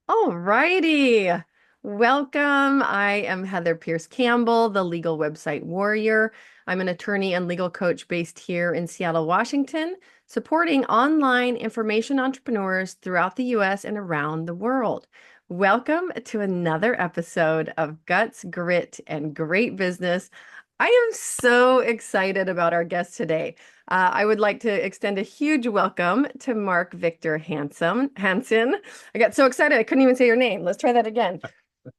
All righty. Welcome. I am Heather Pierce Campbell, the legal website warrior. I'm an attorney and legal coach based here in Seattle, Washington, supporting online information entrepreneurs throughout the US and around the world. Welcome to another episode of Guts, Grit, and Great Business. I am so excited about our guest today. I would like to extend a huge welcome to Mark Victor Hansen. I got so excited I couldn't even say your name. Let's try that again.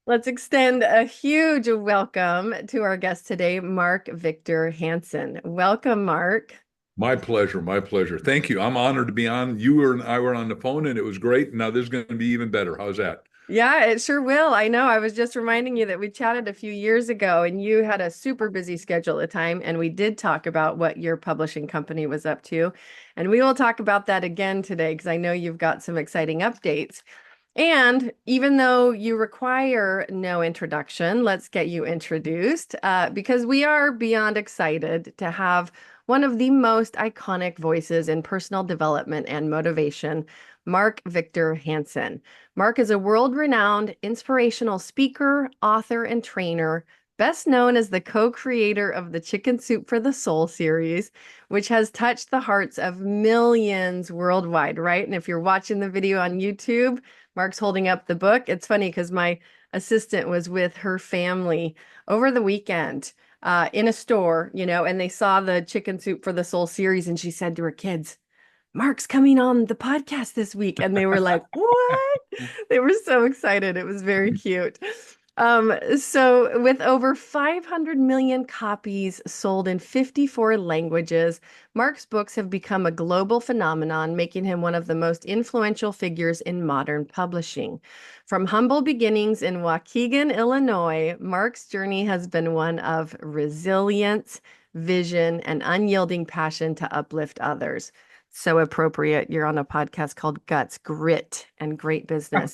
Let's extend a huge welcome to our guest today, Mark Victor Hansen. Welcome, Mark. My pleasure. My pleasure. Thank you. I'm honored to be on. And I were on the phone and it was great. Now this is going to be even better. How's that? Yeah, it sure will. I know. I was just reminding you that we chatted a few years ago and you had a super busy schedule at the time, and we did talk about what your publishing company was up to. And we will talk about that again today because I know you've got some exciting updates. And even though you require no introduction, let's get you introduced because we are beyond excited to have one of the most iconic voices in personal development and motivation, Mark Victor Hansen. Mark is a world-renowned inspirational speaker, author, and trainer, best known as the co-creator of the Chicken Soup for the Soul series, which has touched the hearts of millions worldwide, right? And if you're watching the video on YouTube, Mark's holding up the book. It's funny because my assistant was with her family over the weekend in a store, and they saw the Chicken Soup for the Soul series, and she said to her kids, Mark's coming on the podcast this week. And they were like, what? They were so excited. It was very cute. So with over 500 million copies sold in 54 languages, Mark's books have become a global phenomenon, making him one of the most influential figures in modern publishing. From humble beginnings in Waukegan, Illinois, Mark's journey has been one of resilience, vision, and unyielding passion to uplift others. So appropriate. You're on a podcast called Guts, Grit, and Great Business.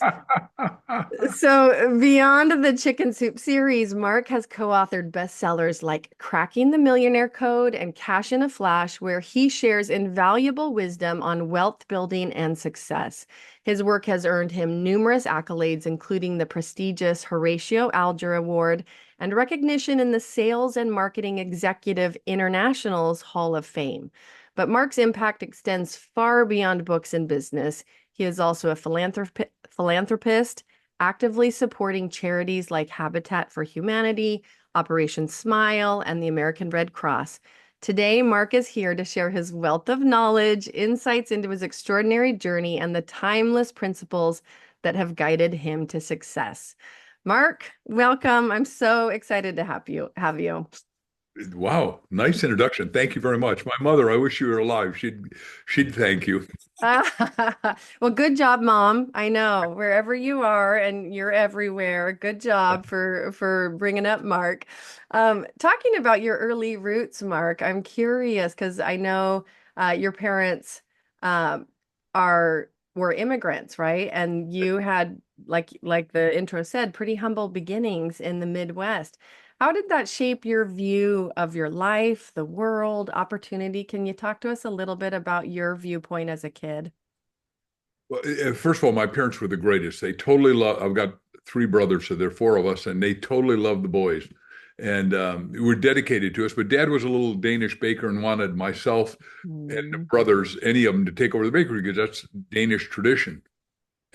So, beyond the Chicken Soup series, Mark has co-authored bestsellers like Cracking the Millionaire Code and Cash in a Flash, where he shares invaluable wisdom on wealth building and success. His work has earned him numerous accolades, including the prestigious Horatio Alger Award and recognition in the Sales and Marketing Executive International's Hall of Fame. But Mark's impact extends far beyond books and business. He is also a philanthropist, actively supporting charities like Habitat for Humanity, Operation Smile, and the American Red Cross. Today, Mark is here to share his wealth of knowledge, insights into his extraordinary journey, and the timeless principles that have guided him to success. Mark, welcome. I'm so excited to have you. Wow. Nice introduction. Thank you very much. My mother, I wish you were alive. She'd thank you. Well, good job, Mom. I know wherever you are and you're everywhere. Good job for bringing up Mark. Talking about your early roots, Mark, I'm curious because I know your parents um, are were immigrants, right? And you had like the intro said, pretty humble beginnings in the Midwest. How did that shape your view of your life, the world, opportunity? Can you talk to us a little bit about your viewpoint as a kid? Well, first of all, my parents were the greatest. They totally love, I've got three brothers, so there are four of us, and they totally loved the boys and were dedicated to us. But dad was a little Danish baker and wanted myself and the Mm. brothers, any of them, to take over the bakery because that's Danish tradition.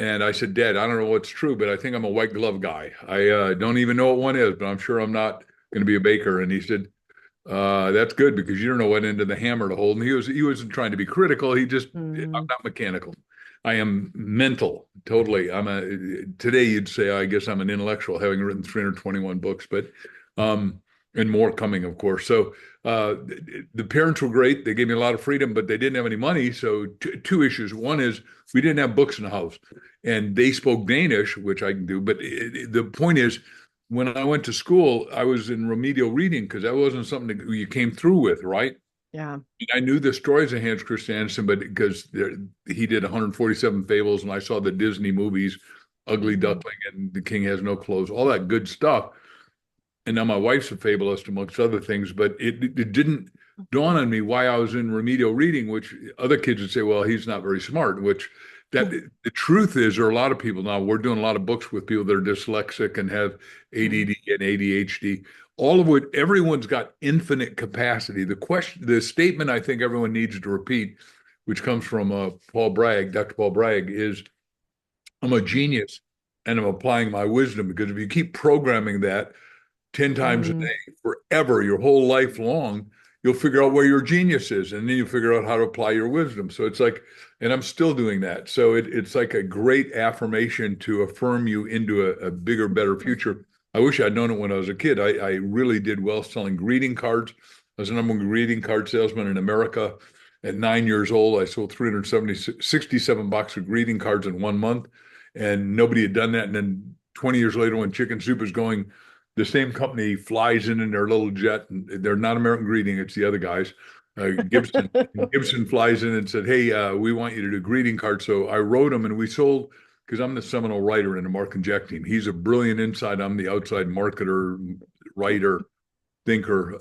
And I said, Dad, I don't know what's true, but I think I'm a white glove guy. I don't even know what one is, but I'm sure I'm not going to be a baker. And he said, that's good because you don't know what end of the hammer to hold. And he wasn't trying to be critical. I'm Mm. not mechanical. I am mental, totally. Today you'd say, I guess I'm an intellectual, having written 321 books, but, and more coming, of course. So, the parents were great. They gave me a lot of freedom, but they didn't have any money. So two issues. One is we didn't have books in the house and they spoke Danish, which I can do. But the point is, when I went to school, I was in remedial reading because that wasn't something that you came through with, right? Yeah. I knew the stories of Hans Christian Andersen, but because he did 147 fables, and I saw the Disney movies, Ugly Mhm. Duckling and The King Has No Clothes, all that good stuff. And now my wife's a fabulist, amongst other things, but it didn't dawn on me why I was in remedial reading, which other kids would say, well, he's not very smart, which that the truth is, there are a lot of people now. We're doing a lot of books with people that are dyslexic and have Mhm. ADD and ADHD. All of which everyone's got infinite capacity. The statement I think everyone needs to repeat, which comes from Paul Bragg, Dr. Paul Bragg, is I'm a genius and I'm applying my wisdom because if you keep programming that 10 times a Mm. day forever, your whole life long, you'll figure out where your genius is and then you figure out how to apply your wisdom. So it's like, and I'm still doing that. So it's like a great affirmation to affirm you into a bigger, better future. I wish I'd known it when I was a kid. I really did well selling greeting cards. I was the number one greeting card salesman in America. At 9 years old, I sold 67 boxes of greeting cards in 1 month, and nobody had done that. And then 20 years later, when Chicken Soup is going, the same company flies in their little jet, and they're not American Greeting, it's the other guys. Gibson flies in and said, "Hey, we want you to do greeting cards." So I wrote them, and we sold because I'm the seminal writer in the Mark and Jack team. He's a brilliant inside. I'm the outside marketer, writer, thinker,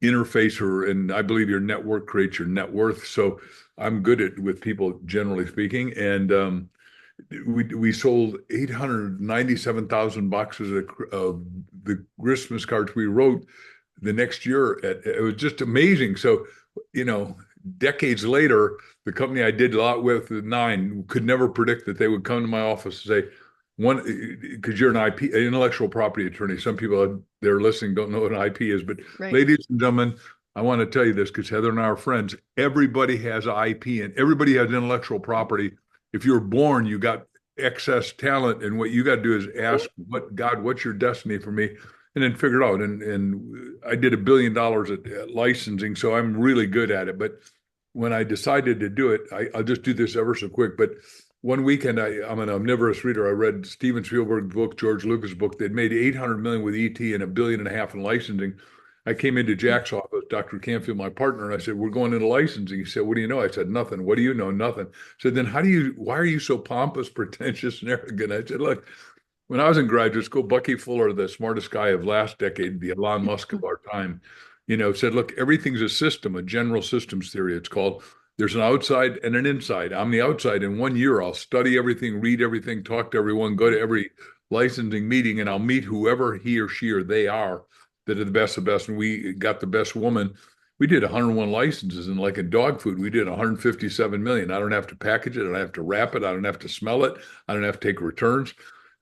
interfacer, and I believe your network creates your net worth. So I'm good at with people, generally speaking, and we sold 897,000 boxes of the Christmas cards we wrote the next year. It was just amazing. So, you know, decades later, the company I did a lot with, Nine, could never predict that they would come to my office and say, one, because you're an IP, an intellectual property attorney. Some people that are listening don't know what an IP is, but Right. ladies and gentlemen, I want to tell you this because Heather and I are friends. Everybody has IP and everybody has intellectual property. If you're born, you got excess talent, and what you got to do is ask, "What God? What's your destiny for me?" And then figure it out. And I did $1 billion at licensing, so I'm really good at it. But when I decided to do it, I'll just do this ever so quick. But one weekend, I'm an omnivorous reader. I read Steven Spielberg's book, George Lucas' book. They'd made 800 million with ET and $1.5 billion in licensing. I came into Jack's office, Dr. Canfield, my partner, and I said, "We're going into licensing." He said, "What do you know?" I said, "Nothing." "What do you know?" "Nothing." I said, "Then why are you so pompous, pretentious, and arrogant?" I said, "Look, when I was in graduate school, Bucky Fuller, the smartest guy of last decade, the Elon Musk of our time, said, look, everything's a system, a general systems theory, it's called. There's an outside and an inside. I'm the outside. In 1 year, I'll study everything, read everything, talk to everyone, go to every licensing meeting, and I'll meet whoever he or she or they are that are the best of the best. And we got the best woman. We did 101 licenses, and like in dog food, we did 157 million. I don't have to package it. I don't have to wrap it. I don't have to smell it. I don't have to take returns.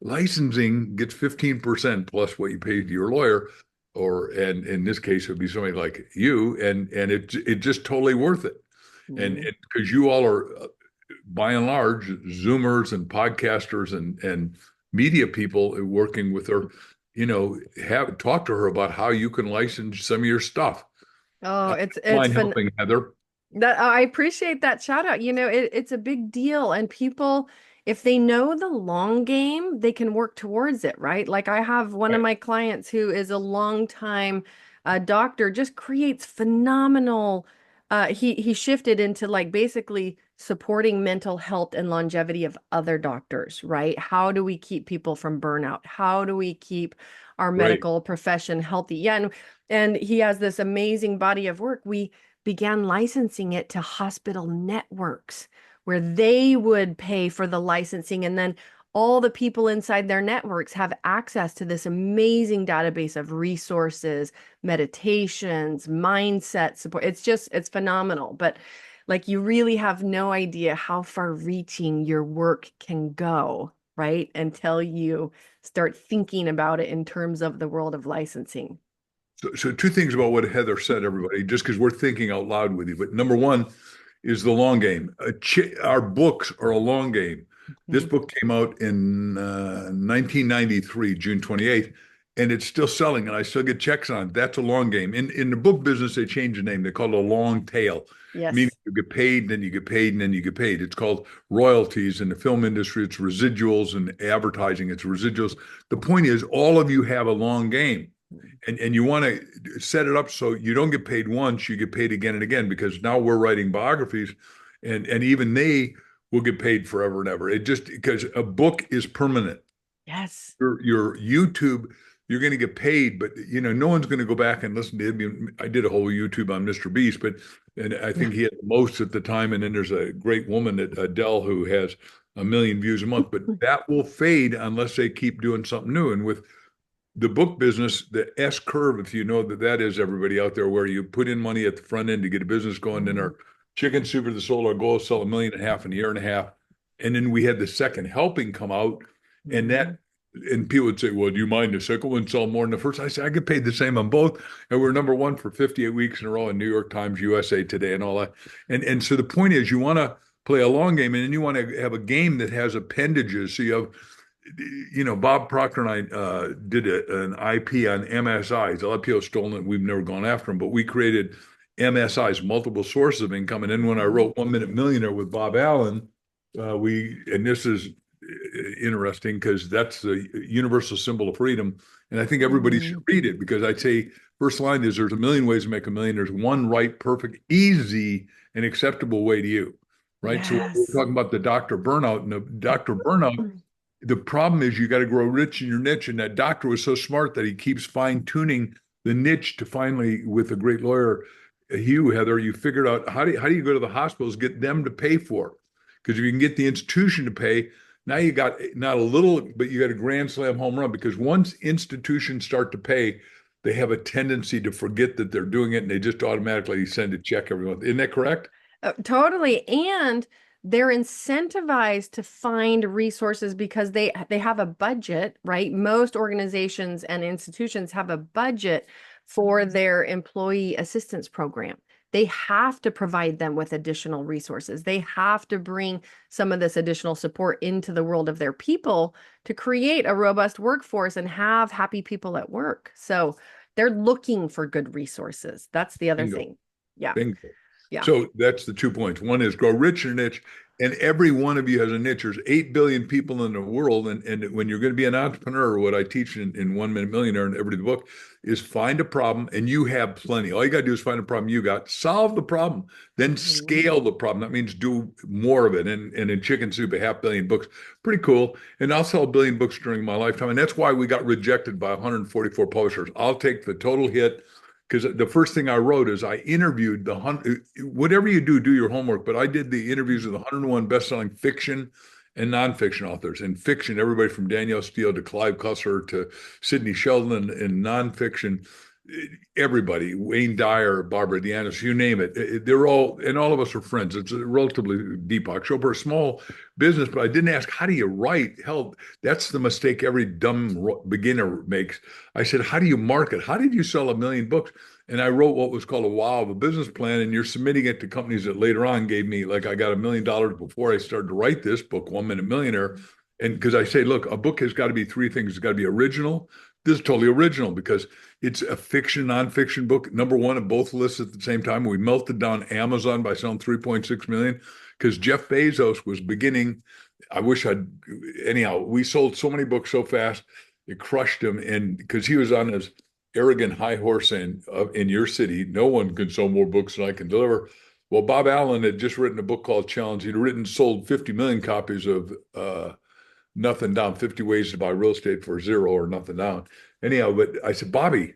Licensing gets 15% plus what you pay to your lawyer, and in this case, it would be somebody like you, and it's just totally worth it. And Mhm. because you all are, by and large, Zoomers and podcasters and media people working with her, have talk to her about how you can license some of your stuff. Oh, it's Mind fun. helping, Heather. That I appreciate that shout out. It's a big deal, and people, if they know the long game, they can work towards it, right? Like I have one of Right. my clients who is a long time doctor, just creates phenomenal. He shifted into like basically supporting mental health and longevity of other doctors, right? How do we keep people from burnout? How do we keep our Right. medical profession healthy? Yeah, and he has this amazing body of work. We began licensing it to hospital networks where they would pay for the licensing, and then all the people inside their networks have access to this amazing database of resources, meditations, mindset support. It's phenomenal. But like you really have no idea how far reaching your work can go, right? Until you start thinking about it in terms of the world of licensing. So two things about what Heather said, everybody, just because we're thinking out loud with you. But number one is the long game. Our books are a long game. This Mhm. book came out in 1993, June 28th, and it's still selling, and I still get checks on it. That's a long game. In the book business, they changed the name. They call it a long tail, meaning Yes. you get paid, then you get paid, and then you get paid. It's called royalties. In the film industry, it's residuals, and advertising, it's residuals. The point is, all of you have a long game and you want to set it up so you don't get paid once, you get paid again and again, because now we're writing biographies and even they will get paid forever and ever. It just because a book is permanent. Yes. Your YouTube, you're going to get paid, but no one's going to go back and listen to him. I did a whole YouTube on Mr. Beast, and I Yeah. think he had the most at the time. And then there's a great woman at Adele who has a million views a month, but that will fade unless they keep doing something new. And with the book business, the S curve, if you know that is, everybody out there, where you put in money at the front end to get a business going. Then our chicken soup for the soul, our goal is sell 1.5 million in a year and a half. And then we had the second helping come out, and Mhm. people would say, well, do you mind the second one sell more than the first? I said, I get paid the same on both. And we're number one for 58 weeks in a row in New York Times, USA Today, and all that. And so the point is, you want to play a long game, and then you want to have a game that has appendages. So you have, Bob Proctor and I did an IP on MSIs. A lot of people have stolen it. We've never gone after them, but we created MSIs, multiple sources of income. And then when I wrote 1 Minute Millionaire with Bob Allen, and this is interesting because that's the universal symbol of freedom. And I think everybody should Mhm. read it, because I'd say first line is, there's a million ways to make a million. There's one right, perfect, easy, and acceptable way to you. Right. So we're Yes. talking about the doctor burnout, and the doctor burnout, the problem is you got to grow rich in your niche. And that doctor was so smart that he keeps fine tuning the niche to finally, with a great lawyer, Hugh, Heather, you figured out how do you go to the hospitals, get them to pay for it? Because if you can get the institution to pay, now you got not a little, but you got a grand slam home run. Because once institutions start to pay, they have a tendency to forget that they're doing it, and they just automatically send a check every month. Isn't that correct? Totally. And they're incentivized to find resources because they have a budget, right? Most organizations and institutions have a budget for their employee assistance program. They have to provide them with additional resources. They have to bring some of this additional support into the world of their people to create a robust workforce and have happy people at work. So they're looking for good resources. That's the other Bingo. thing. Yeah. Bingo. Yeah. So that's the 2 points. One is grow rich in a niche, and every one of you has a niche. There's 8 billion people in the world. And when you're going to be an entrepreneur, what I teach in 1 Minute Millionaire and every book is find a problem, and you have plenty. All you got to do is find a problem you got, solve the problem, then Mhm. scale the problem. That means do more of it. And in Chicken Soup, 500 million books, pretty cool. And I'll sell 1 billion books during my lifetime. And that's why we got rejected by 144 publishers. I'll take the total hit, because the first thing I wrote is I interviewed whatever you do, do your homework. But I did the interviews of the 101 best-selling fiction and nonfiction authors. In fiction, everybody from Danielle Steele to Clive Cussler to Sidney Sheldon. In nonfiction, everybody, Wayne Dyer, Barbara Deanis, you name it. They're all, and all of us are friends. It's a relatively deep box show for a small business, but I didn't ask, how do you write? Hell, that's the mistake every dumb beginner makes. I said, how do you market? How did you sell 1 million books? And I wrote what was called a wow of a business plan. And you're submitting it to companies that later on gave me, like, I got $1 million before I started to write this book, 1 Minute Millionaire. And because I say, look, a book has got to be three things. It's got to be original. This is totally original because it's a fiction, nonfiction book. Number one of both lists at the same time. We melted down Amazon by selling 3.6 million because Jeff Bezos was beginning. I wish I'd, anyhow, we sold so many books so fast, it crushed him. And because he was on his arrogant high horse saying, in your city, no one can sell more books than I can deliver. Well, Bob Allen had just written a book called Challenge. He'd sold 50 million copies of Nothing Down, 50 Ways to Buy Real Estate for Zero or Nothing Down. Anyhow, but I said, Bobby,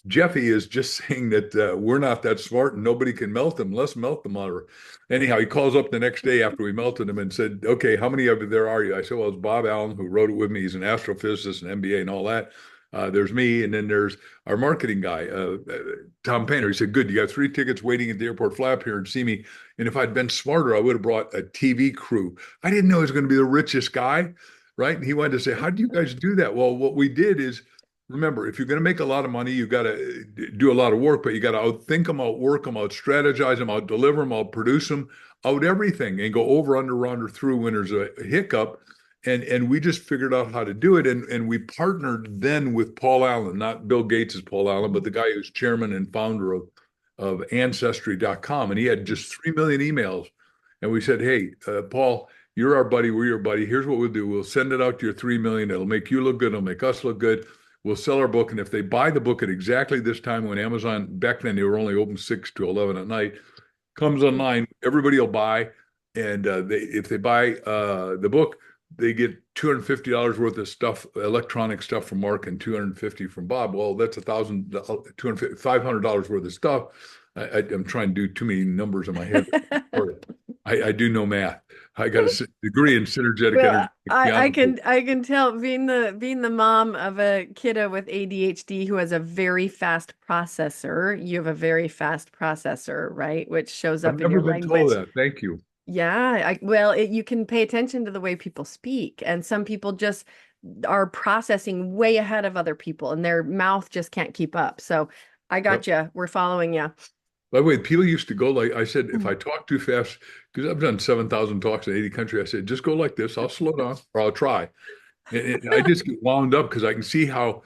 Jeffy is just saying that we're not that smart and nobody can melt them. Let's melt them on her. Anyhow, he calls up the next day after we melted him and said, okay, how many of you there are you? I said, well, it's Bob Allen who wrote it with me. He's an astrophysicist and MBA and all that. There's me, and then there's our marketing guy, Tom Painter. He said, good, you got 3 tickets waiting at the airport. Fly up here and see me. And if I'd been smarter, I would have brought a TV crew. I didn't know he was going to be the richest guy, right? And he wanted to say, how do you guys do that? Well, what we did is, remember, if you're going to make a lot of money, you got to do a lot of work, but you got to outthink them, outwork them, out strategize them, out deliver them, out produce them, out everything, and go over, under through when there's a hiccup. And we just figured out how to do it. And we partnered then with Paul Allen, not Bill Gates' Paul Allen, but the guy who's chairman and founder of Ancestry.com. And he had just 3 million emails. And we said, hey, Paul, you're our buddy. We're your buddy. Here's what we'll do. We'll send it out to your 3 million. It'll make you look good. It'll make us look good. We'll sell our book. And if they buy the book at exactly this time when Amazon, back then they were only open 6 to 11 at night, comes online, everybody will buy. And if they buy the book, they get $250 worth of stuff, electronic stuff from Mark, and 250 from Bob. Well, that's $500 worth of stuff. I'm trying to do too many numbers in my head. I do no math. I got a degree in synergetic Well, energy economics. I can tell being the mom of a kiddo with ADHD who has a very fast processor, you have a very fast processor, right? Which shows I've up in never your been told language. that. Thank you. Yeah, you can pay attention to the way people speak, and some people just are processing way ahead of other people, and their mouth just can't keep up. So I got Yep. you. We're following you. By the way, people used to go like I said, if I talk too fast, because I've done 7,000 talks in 80 countries, I said, just go like this. I'll slow down or I'll try. And I just get wound up because I can see how,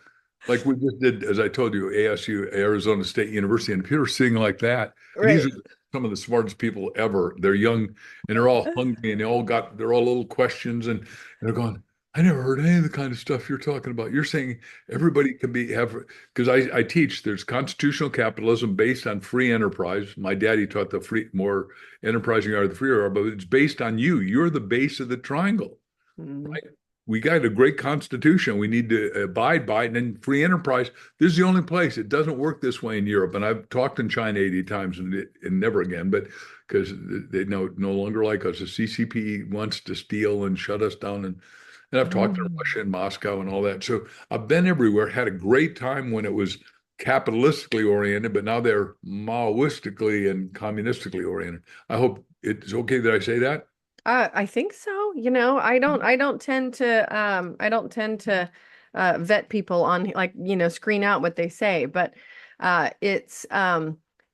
like we just did, as I told you, ASU, Arizona State University, and people are sitting like that. And these Right. are some of the smartest people ever. They're young and they're all hungry and they're all little questions and they're going, I never heard any of the kind of stuff you're talking about. You're saying everybody can because I teach there's constitutional capitalism based on free enterprise. My daddy taught the more enterprising you are, the freer you are, but it's based on you. You're the base of the triangle. Mm. We got a great constitution. We need to abide by it. And then free enterprise, this is the only place. It doesn't work this way in Europe. And I've talked in China 80 times and never again, but because they no longer like us. The CCP wants to steal and shut us down. And I've talked to Mm. Russia and Moscow and all that. So I've been everywhere, had a great time when it was capitalistically oriented, but now they're Maoistically and communistically oriented. I hope it's okay that I say that. I think so. I don't tend to vet people on like, screen out what they say, but it's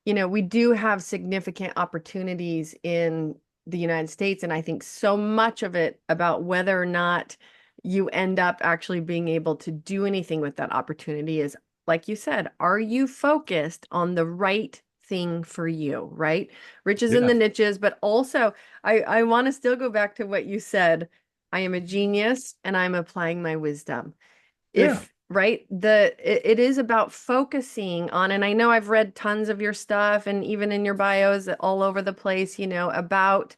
we do have significant opportunities in the United States, and I think so much of it about whether or not you end up actually being able to do anything with that opportunity is, like you said, are you focused on the right thing for you, right? Riches in Yeah. the niches, but also I want to still go back to what you said. I am a genius and I'm applying my wisdom. Yeah. If right, it is about focusing on, and I know I've read tons of your stuff and even in your bios all over the place, about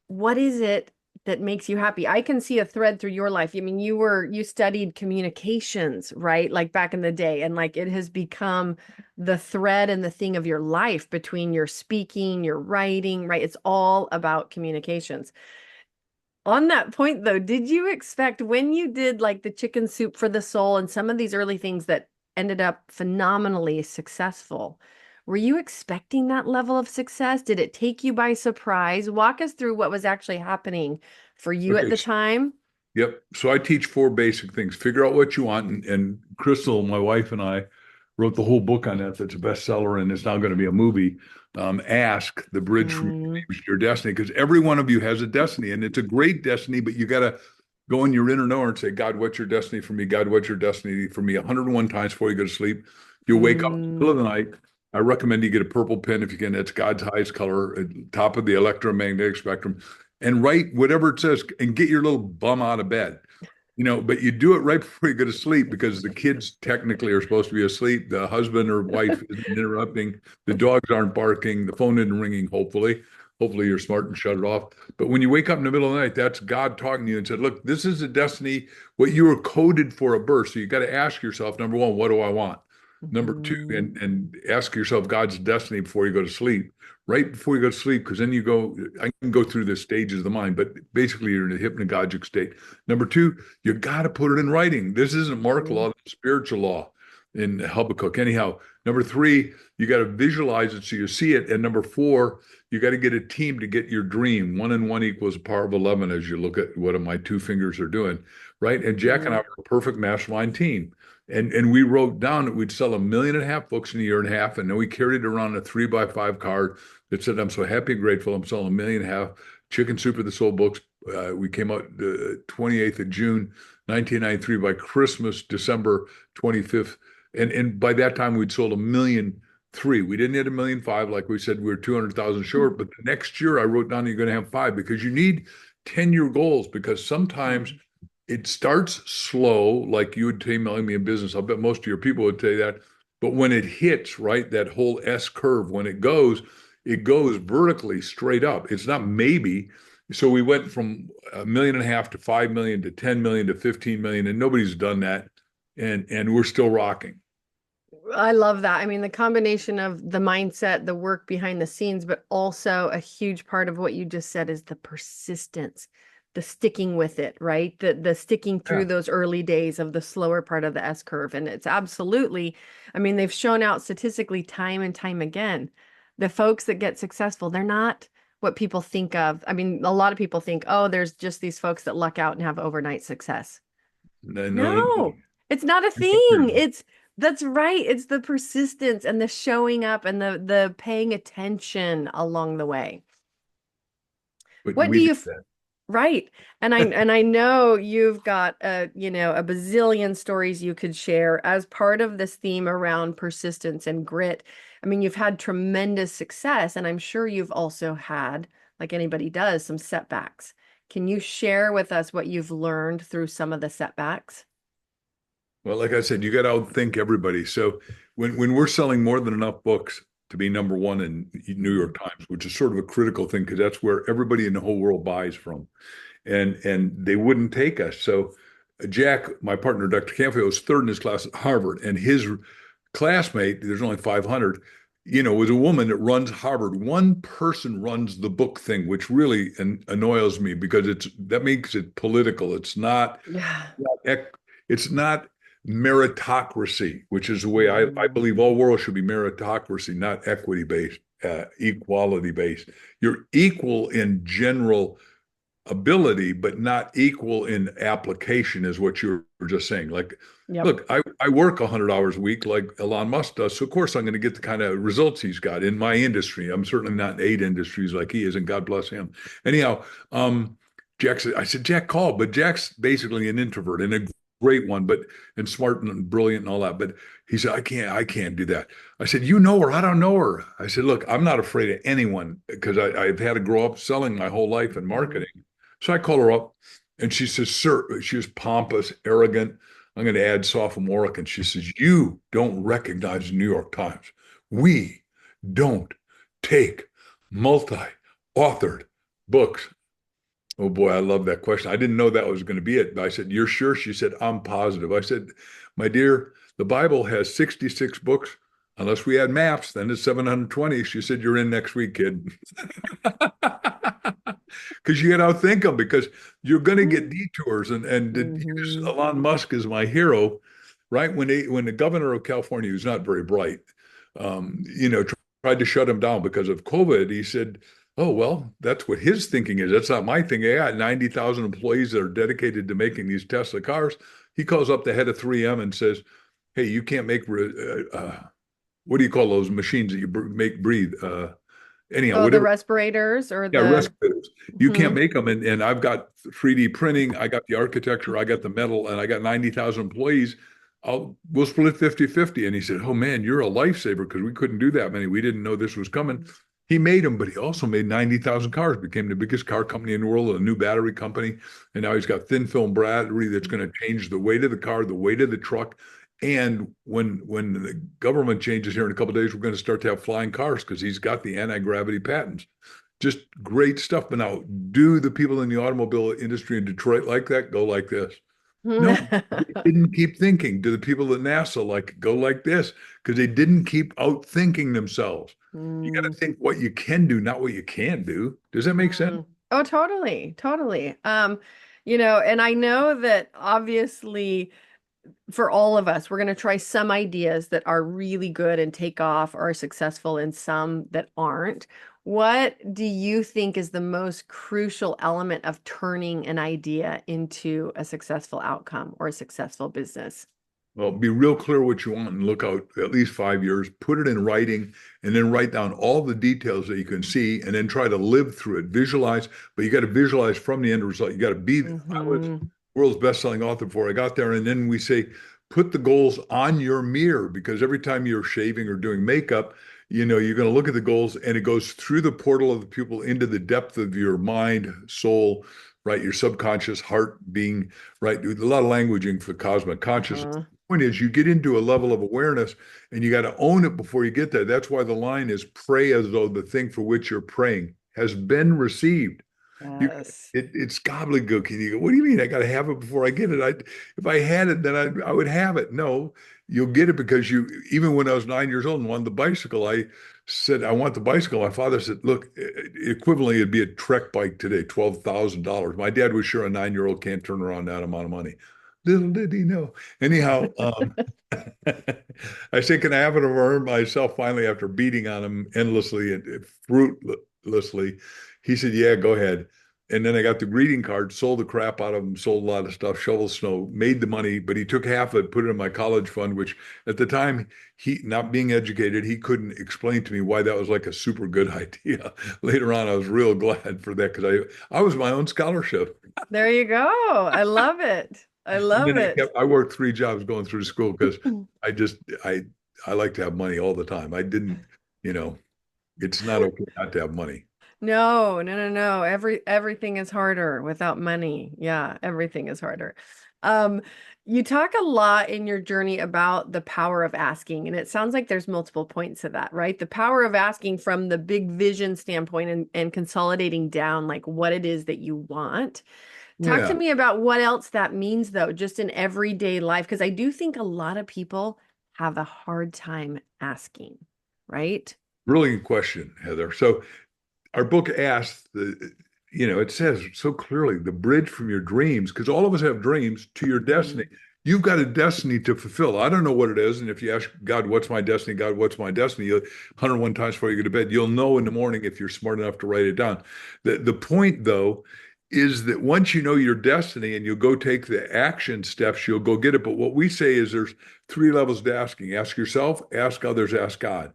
what is it that makes you happy? I can see a thread through your life. I mean, you studied communications, right? Like back in the day, and like it has become the thread and the thing of your life between your speaking, your writing, right? It's all about communications. On that point, though, did you expect when you did like the chicken soup for the soul and some of these early things that ended up phenomenally successful? Were you expecting that level of success? Did it take you by surprise? Walk us through what was actually happening for you at Okay. the time. Yep. So I teach four basic things. Figure out what you want. And Crystal, my wife, and I wrote the whole book on that. That's a bestseller, and it's now going to be a movie. Ask the bridge from your Mm, dreams to your destiny, because every one of you has a destiny, and it's a great destiny. But you got to go in your inner knower and say, God, what's your destiny for me? God, what's your destiny for me? 101 times before you go to sleep. You'll wake up in the middle mm, of the night. I recommend you get a purple pen if you can. That's God's highest color, at top of the electromagnetic spectrum, and write whatever it says and get your little bum out of bed. But you do it right before you go to sleep because the kids technically are supposed to be asleep. The husband or wife isn't interrupting. The dogs aren't barking. The phone isn't ringing, hopefully. Hopefully you're smart and shut it off. But when you wake up in the middle of the night, that's God talking to you and said, look, this is a destiny, what you were coded for a birth. So you got to ask yourself, number one, what do I want? Number two, mm, and ask yourself God's destiny before you go to sleep. Right before you go to sleep, because then I can go through the stages of the mind, but basically you're in a hypnagogic state. Number two, you got to put it in writing. This isn't Mark mm, law, it's spiritual law in Habakkuk. Anyhow, number three, you got to visualize it so you see it. And number four, you got to get a team to get your dream. One and one equals a power of 11 as you look at what my two fingers are doing, right? And Jack and I mm, were a perfect mastermind team. And we wrote down that we'd sell 1.5 million books in a year and a half. And then we carried around a 3x5 card that said, I'm so happy and grateful. I'm selling 1.5 million Chicken Soup for the Soul books. We came out the 28th of June, 1993. By Christmas, December 25th. And by that time, we'd sold 1.3 million. We didn't hit 1.5 million. Like we said, we were 200,000 short. But the next year, I wrote down you're going to have five because you need 10-year goals, because sometimes it starts slow, like you would telling me in business. I'll bet most of your people would tell you that. But when it hits, right, that whole S curve, when it goes vertically straight up. It's not maybe. So we went from 1.5 million to 5 million to 10 million to 15 million, and nobody's done that. And we're still rocking. I love that. I mean, the combination of the mindset, the work behind the scenes, but also a huge part of what you just said is the persistence, the sticking with it, right? The sticking Yeah. through those early days of the slower part of the S curve. And it's absolutely, I mean, they've shown out statistically time and time again. The folks that get successful, they're not what people think of. I mean, a lot of people think, oh, there's just these folks that luck out and have overnight success. No, no, No, it's not a thing. no. It's That's right. It's the persistence and the showing up and the paying attention along the way. But What do we did you Right. And I know you've got a bazillion stories you could share as part of this theme around persistence and grit. I mean, you've had tremendous success, and I'm sure you've also had, like anybody does, some setbacks. Can you share with us what you've learned through some of the setbacks? Well, like I said, you got to outthink everybody. So when we're selling more than enough books to be number one in New York Times, which is sort of a critical thing because that's where everybody in the whole world buys from, and they wouldn't take us. So Jack, my partner, Dr. Canfield, was third in his class at Harvard, and his classmate, there's only 500, was a woman that runs Harvard. One person runs the book thing, which really annoys me because that makes it political. Yeah. It's not meritocracy, which is the way I Mm. believe all worlds should be meritocracy, not equity based, equality based. You're equal in general ability, but not equal in application, is what you were just saying. Like, Yep. look, I work 100 hours a week like Elon Musk does. So, of course, I'm going to get the kind of results he's got in my industry. I'm certainly not in 8 industries like he is, and God bless him. Anyhow, I said, Jack called, but Jack's basically an introvert and a great one, but and smart and brilliant and all that. But he said, I can't do that. I said, you know her, I don't know her. I said, look, I'm not afraid of anyone because I've had to grow up selling my whole life in Mhm. marketing. So I call her up and she says, sir, she was pompous, arrogant. I'm going to add sophomoric. And she says, you don't recognize the New York Times. We don't take multi-authored books. Oh boy, I love that question. I didn't know that was going to be it. But I said, you're sure? She said, I'm positive. I said, my dear, the Bible has 66 books. Unless we add maps, then it's 720. She said, you're in next week, kid. Because you got to outthink them because you're going to get detours. And to use Mhm. Elon Musk as my hero, right? When the governor of California, who's not very bright, tried to shut him down because of COVID, he said, oh, well, that's what his thinking is. That's not my thing. I got 90,000 employees that are dedicated to making these Tesla cars. He calls up the head of 3M and says, hey, you can't make, what do you call those machines that you make breathe? Anyhow, Oh, the whatever. respirators or Yeah, the respirators. You can't Mhm. make them. And I've got 3D printing, I got the architecture, I got the metal, and I got 90,000 employees. We'll split 50-50. And he said, oh man, you're a lifesaver because we couldn't do that many. We didn't know this was coming. He made them, but he also made 90,000 cars, became the biggest car company in the world, a new battery company. And now he's got thin film battery that's going to change the weight of the car, the weight of the truck. And when the government changes here in a couple of days, we're going to start to have flying cars because he's got the anti-gravity patents. Just great stuff. But now, do the people in the automobile industry in Detroit like that? Go like this. No, they didn't keep thinking. Do the people at NASA like go like this? Because they didn't keep outthinking themselves. You got to Mm, think what you can do, not what you can't do. Does that make sense? mm. Oh, totally, totally. And I know that obviously for all of us, we're going to try some ideas that are really good and take off or are successful and some that aren't. What do you think is the most crucial element of turning an idea into a successful outcome or a successful business? Well, be real clear what you want and look out at least 5 years, put it in writing, and then write down all the details that you can see, and then try to live through it. Visualize, but you got to visualize from the end result. You got to be, I was Hmm. world's best-selling author before I got there. And then we say, put the goals on your mirror because every time you're shaving or doing makeup, you're going to look at the goals and it goes through the portal of the pupil into the depth of your mind, soul, right? Your subconscious heart being, right? A lot of languaging for cosmic consciousness. Uh-huh. Point is you get into a level of awareness and you got to own it before you get there. That's why the line is pray as though the thing for which you're praying has been received. You, Yes. it's gobbledygook. And you go, what do you mean? I got to have it before I get it. If I had it, then I would have it. No, you'll get it because even when I was 9 years old and wanted the bicycle, I said, I want the bicycle. My father said, look, equivalently, it'd be a Trek bike today, $12,000. My dad was sure a 9-year-old can't turn around that amount of money. Little did he know. Anyhow, I said, can I have it over myself finally after beating on him endlessly and fruitlessly? He said, yeah, go ahead. And then I got the greeting card, sold the crap out of him, sold a lot of stuff, shovel snow, made the money, but he took half of it, put it in my college fund, which at the time, he, not being educated, he couldn't explain to me why that was like a super good idea. Later on, I was real glad for that because I was my own scholarship. There you go. I love it. I And love then it. I worked 3 jobs going through school because I just I like to have money all the time. I didn't, you know, it's not okay not to have money. No, no, no, no. Everything is harder without money. Yeah, everything is harder. Um, you talk a lot in your journey about the power of asking, and it sounds like there's multiple points to that, right? The power of asking from the big vision standpoint and consolidating down like what it is that you want. Talk to Yeah, me about what else that means though, just in everyday life, because I do think a lot of people have a hard time asking, right? brilliant question, Heather. So our book asks it says so clearly the bridge from your dreams, because all of us have dreams to your destiny. Mhm. You've got a destiny to fulfill. I don't know what it is. And if you ask God, what's my destiny? God, what's my destiny? 101 times before you go to bed, you'll know in the morning if you're smart enough to write it down. The point, though, is that once you know your destiny and you go take the action steps, you'll go get it. But what we say is there's 3 levels to asking. Ask yourself, ask others, ask God.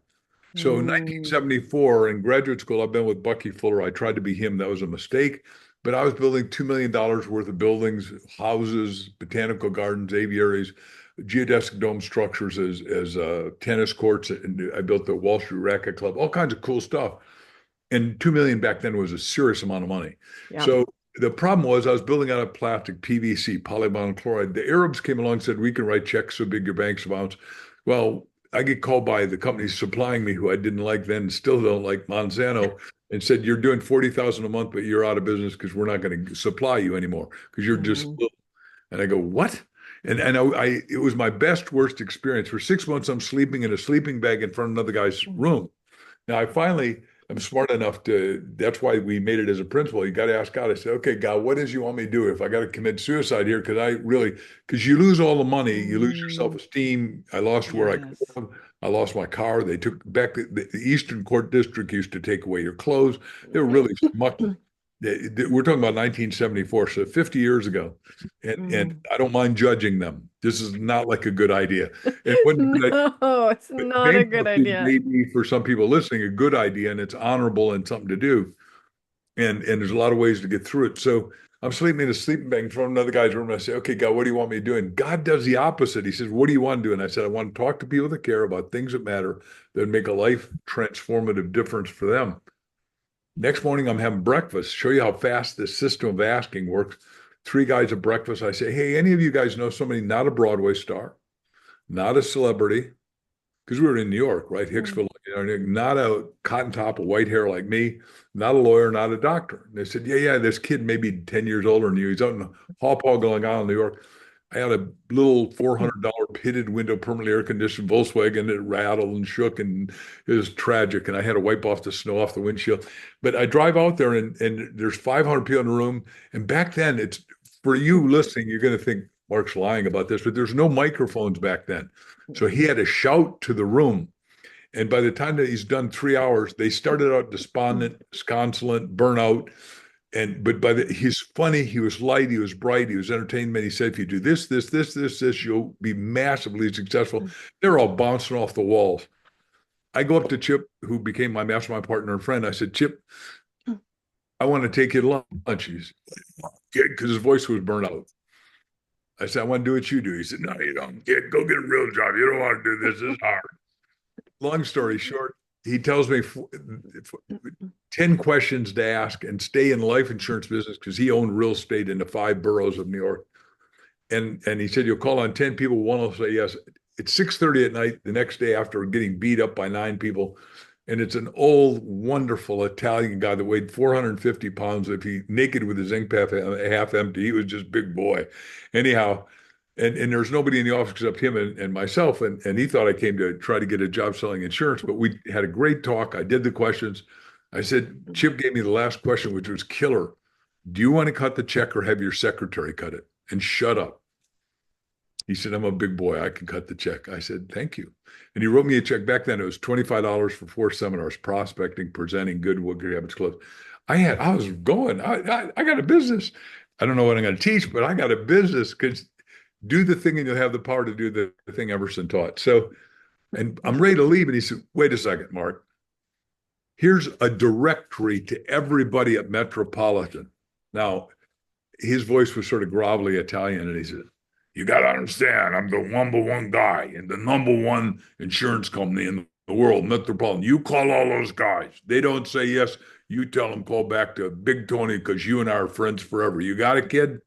So in Mm. 1974 in graduate school, I've been with Bucky Fuller. I tried to be him. That was a mistake. But I was building $2 million worth of buildings, houses, botanical gardens, aviaries, geodesic dome structures as tennis courts. And I built the Wall Street Racquet Club, all kinds of cool stuff. And 2 million back then was a serious amount of money. Yeah. So the problem was I was building out of plastic, PVC, polyvinyl chloride. The Arabs came along and said, we can write checks so big your bank's bounce. Well, I get called by the companies supplying me who I didn't like then, still don't like, Monsanto, and said, you're doing 40,000 a month, but you're out of business because we're not going to supply you anymore because you're just Mm. little. And I go, what? And it was my best, worst experience. For 6 months, I'm sleeping in a sleeping bag in front of another guy's room. Now I finally am smart enough that's why we made it as a principle. You got to ask God. I said, okay, God, what is you want me to do if I got to commit suicide here? Because you lose all the money, you lose your Mm. self-esteem. I lost where I could Yes. live. I lost my car. They took back the Eastern Court District used to take away your clothes. They were really smuck. We're talking about 1974, so 50 years ago. And Mm. I don't mind judging them. This is not like a good idea. And it wasn't a good idea. No, it's But not a good bankruptcy idea. may be for some people listening a good idea and it's honorable and something to do. And there's a lot of ways to get through it. So I'm sleeping in a sleeping bag in front of another guy's room. And I say, okay, God, what do you want me to do? And God does the opposite. He says, what do you want to do? And I said, I want to talk to people that care about things that matter, that make a life transformative difference for them. Next morning, I'm having breakfast. Show you how fast this system of asking works. 3 guys at breakfast. I say, hey, any of you guys know somebody not a Broadway star, not a celebrity, because we were in New York, right? Mm. Hicksville, not a cotton top with white hair like me, not a lawyer, not a doctor. And they said, yeah, yeah, this kid may be 10 years older than you. He's out in Paw Paw going on in New York. I had a little $400 pitted window, permanently air conditioned Volkswagen. It rattled and shook and it was tragic. And I had to wipe off the snow off the windshield. But I drive out there and there's 500 people in the room. And back then, it's for you listening, you're going to think Mark's lying about this, but there's no microphones back then. So he had to shout to the room. And by the time that he's done 3 hours, they started out despondent, disconsolate, burnout. But he's funny, he was light, he was bright, he was entertainment. He said, if you do this, you'll be massively successful. They're all bouncing off the walls. I go up to Chip, who became my mastermind partner and friend. I said, Chip, I want to take you to lunch. He's because his voice was burnt out. I said, I want to do what you do. He said, no, you don't. Kid, go get a real job. You don't want to do this. This is hard. Long story short, he tells me 10 questions to ask and stay in the life insurance business because he owned real estate in the 5 boroughs of New York. And he said, you'll call on 10 people, one will say yes. It's 6:30 at night the next day after getting beat up by 9 people. And it's an old, wonderful Italian guy that weighed 450 pounds. If he naked with his ink pen half empty, he was just big boy. Anyhow, and there's nobody in the office except him and myself. And he thought I came to try to get a job selling insurance, but we had a great talk. I did the questions. I said, Chip gave me the last question, which was killer. Do you want to cut the check or have your secretary cut it? And shut up. He said, I'm a big boy. I can cut the check. I said, thank you. And he wrote me a check. Back then, it was $25 for 4 seminars: prospecting, presenting, good habits, close. I was going, I got a business. I don't know what I'm going to teach, but I got a business, because do the thing and you'll have the power to do the thing Emerson taught. So, and I'm ready to leave. And he said, wait a second, Mark. Here's a directory to everybody at Metropolitan. Now, his voice was sort of grovelly Italian. And he said, you got to understand, I'm the number one guy in the number one insurance company in the world, Metropolitan. You call all those guys. They don't say yes. You tell them call back to Big Tony, because you and I are friends forever. You got it, kid?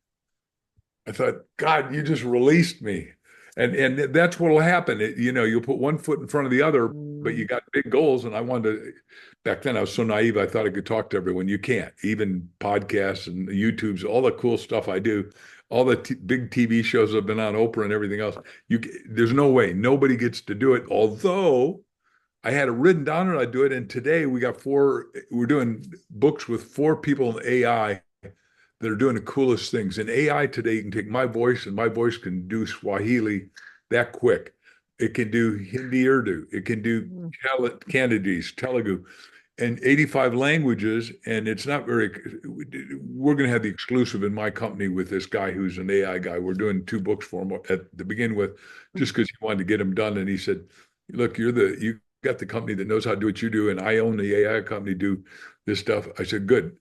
I thought, God, you just released me. And that's what will happen. You'll put one foot in front of the other, but you got big goals. And I wanted to, back then I was so naive, I thought I could talk to everyone. You can't. Even podcasts and YouTubes, all the cool stuff I do, all the big TV shows I've been on, Oprah and everything else. There's no way. Nobody gets to do it. Although I had it written down and I'd do it. And today we're doing books with 4 people in AI that are doing the coolest things. In AI today, you can take my voice, and my voice can do Swahili that quick. It can do Hindi Urdu. It can do Cantonese, Telugu, and 85 languages. And it's not very, we're going to have the exclusive in my company with this guy who's an AI guy. We're doing 2 books for him at the begin with, just because he wanted to get them done. And he said, look, you got the company that knows how to do what you do, and I own the AI company, do this stuff. I said, good.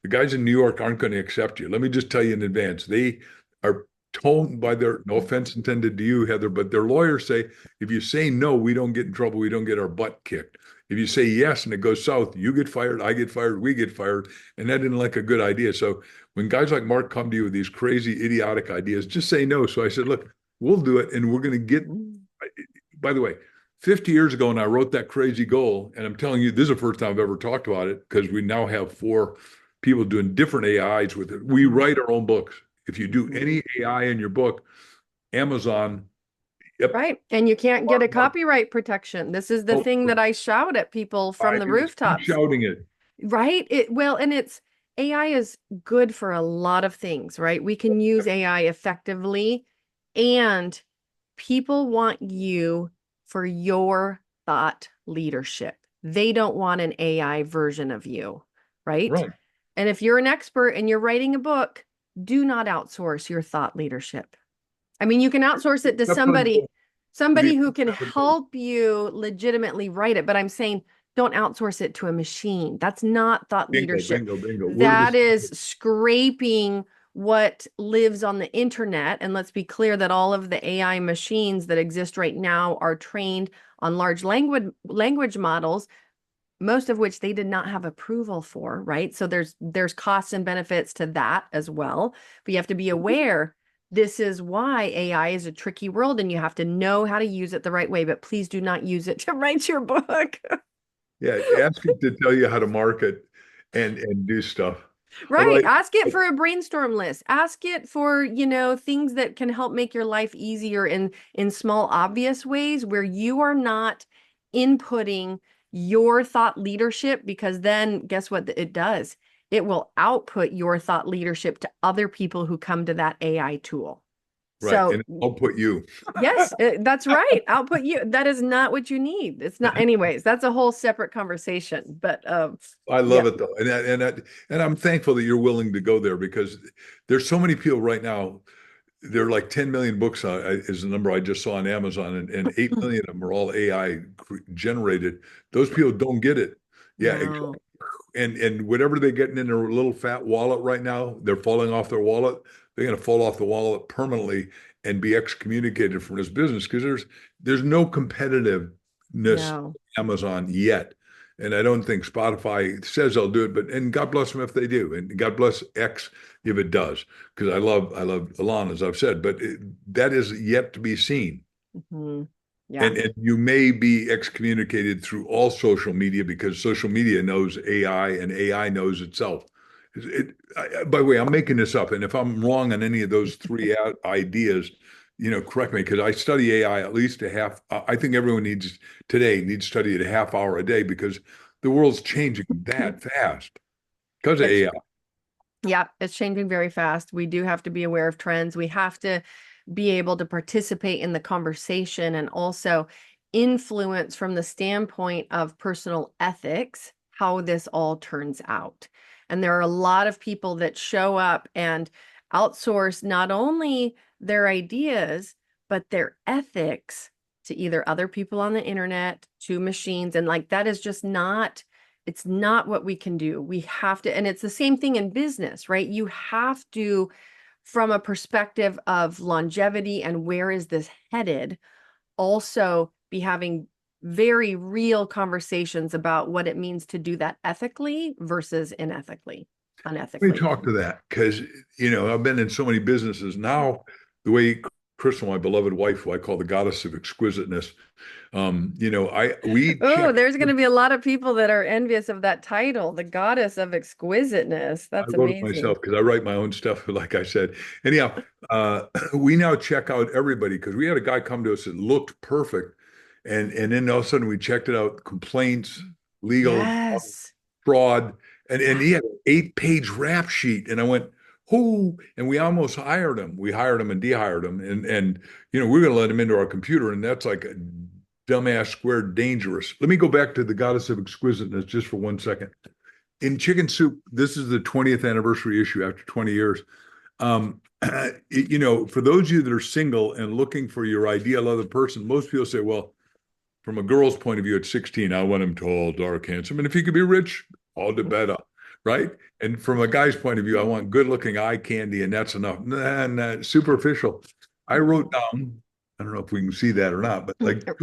The guys in New York aren't going to accept you. Let me just tell you in advance. They are told by their, no offense intended to you, Heather, but their lawyers say, if you say no, we don't get in trouble. We don't get our butt kicked. If you say yes and it goes south, you get fired, I get fired, we get fired. And that isn't like a good idea. So when guys like Mark come to you with these crazy, idiotic ideas, just say no. So I said, look, we'll do it. And we're going to get, by the way, 50 years ago, when I wrote that crazy goal, and I'm telling you, this is the first time I've ever talked about it, because we now have 4 people doing different AIs with it. We write our own books. If you do any AI in your book, Amazon. Yep. Right. And you can't get a copyright protection. This is the thing that I shout at people from the rooftops. Shouting it. Right. AI is good for a lot of things, right? We can use AI effectively, and people want you for your thought leadership. They don't want an AI version of you, right? Right. And if you're an expert and you're writing a book, do not outsource your thought leadership. I mean, you can outsource it to somebody who can help you legitimately write it, but I'm saying don't outsource it to a machine. That's not thought leadership. Bingo. That is scraping what lives on the internet. And let's be clear that all of the AI machines that exist right now are trained on large language models, most of which they did not have approval for, right? So there's costs and benefits to that as well. But you have to be aware, this is why AI is a tricky world, and you have to know how to use it the right way. But please do not use it to write your book. Yeah, ask it to tell you how to market and do stuff. Right. Ask it for a brainstorm list. Ask it for, things that can help make your life easier in small, obvious ways where you are not inputting your thought leadership, because then guess what it does? It will output your thought leadership to other people who come to that AI tool. Right. So, and output you. Yes, that's right. Output you. That is not what you need. It's not. Anyways, that's a whole separate conversation. But I love it though, and I'm thankful that you're willing to go there, because there's so many people right now. There are like 10 million books is the number I just saw on Amazon, and 8 million of them are all AI generated. Those people don't get it. Yeah. No. And whatever they're getting in their little fat wallet right now, they're falling off their wallet. They're going to fall off the wallet permanently and be excommunicated from this business, because there's no competitiveness in Amazon yet. And I don't think Spotify says they'll do it, and God bless them if they do. And God bless X if it does, because I love Elon, as I've said, but that is yet to be seen. Mm-hmm. Yeah. And you may be excommunicated through all social media because social media knows AI and AI knows itself. By the way, I'm making this up, and if I'm wrong on any of those three ideas, correct me because I study AI at least a half. I think everyone needs to study it a half hour a day because the world's changing that fast because of It's AI. Yeah, it's changing very fast. We do have to be aware of trends. We have to be able to participate in the conversation and also influence from the standpoint of personal ethics how this all turns out. And there are a lot of people that show up and outsource not only their ideas, but their ethics to either other people on the internet, to machines. And like that is just not it's not what we can do. We have to, and it's the same thing in business, right? You have to, from a perspective of longevity and where is this headed, also be having very real conversations about what it means to do that ethically versus Let me unethically. talk to that because I've been in so many businesses now. The way Crystal, my beloved wife, who I call the goddess of exquisiteness, I we Oh, check. there's going to be a lot of people that are envious of that title, the goddess of exquisiteness. I That's wrote it amazing. myself because I write my own stuff, like I said. Anyhow, we now check out everybody because we had a guy come to us that looked perfect, and then all of a sudden we checked it out: complaints, legal, Yes. fraud, and Yeah. he had an 8-page rap sheet, and I went, who? And we almost hired him. We hired him and dehired him, and we're going to let him into our computer, and that's like a dumbass squared dangerous. Let me go back to the goddess of exquisiteness just for 1 second. In Chicken Soup, this is the 20th anniversary issue after 20 years. For those of you that are single and looking for your ideal other person, most people say, well, from a girl's point of view at 16, I want him tall, dark, handsome. And if he could be rich, all the better, right? And from a guy's point of view, I want good looking eye candy, and that's enough. Nah, superficial. I wrote down, I don't know if we can see that or not, but like Right.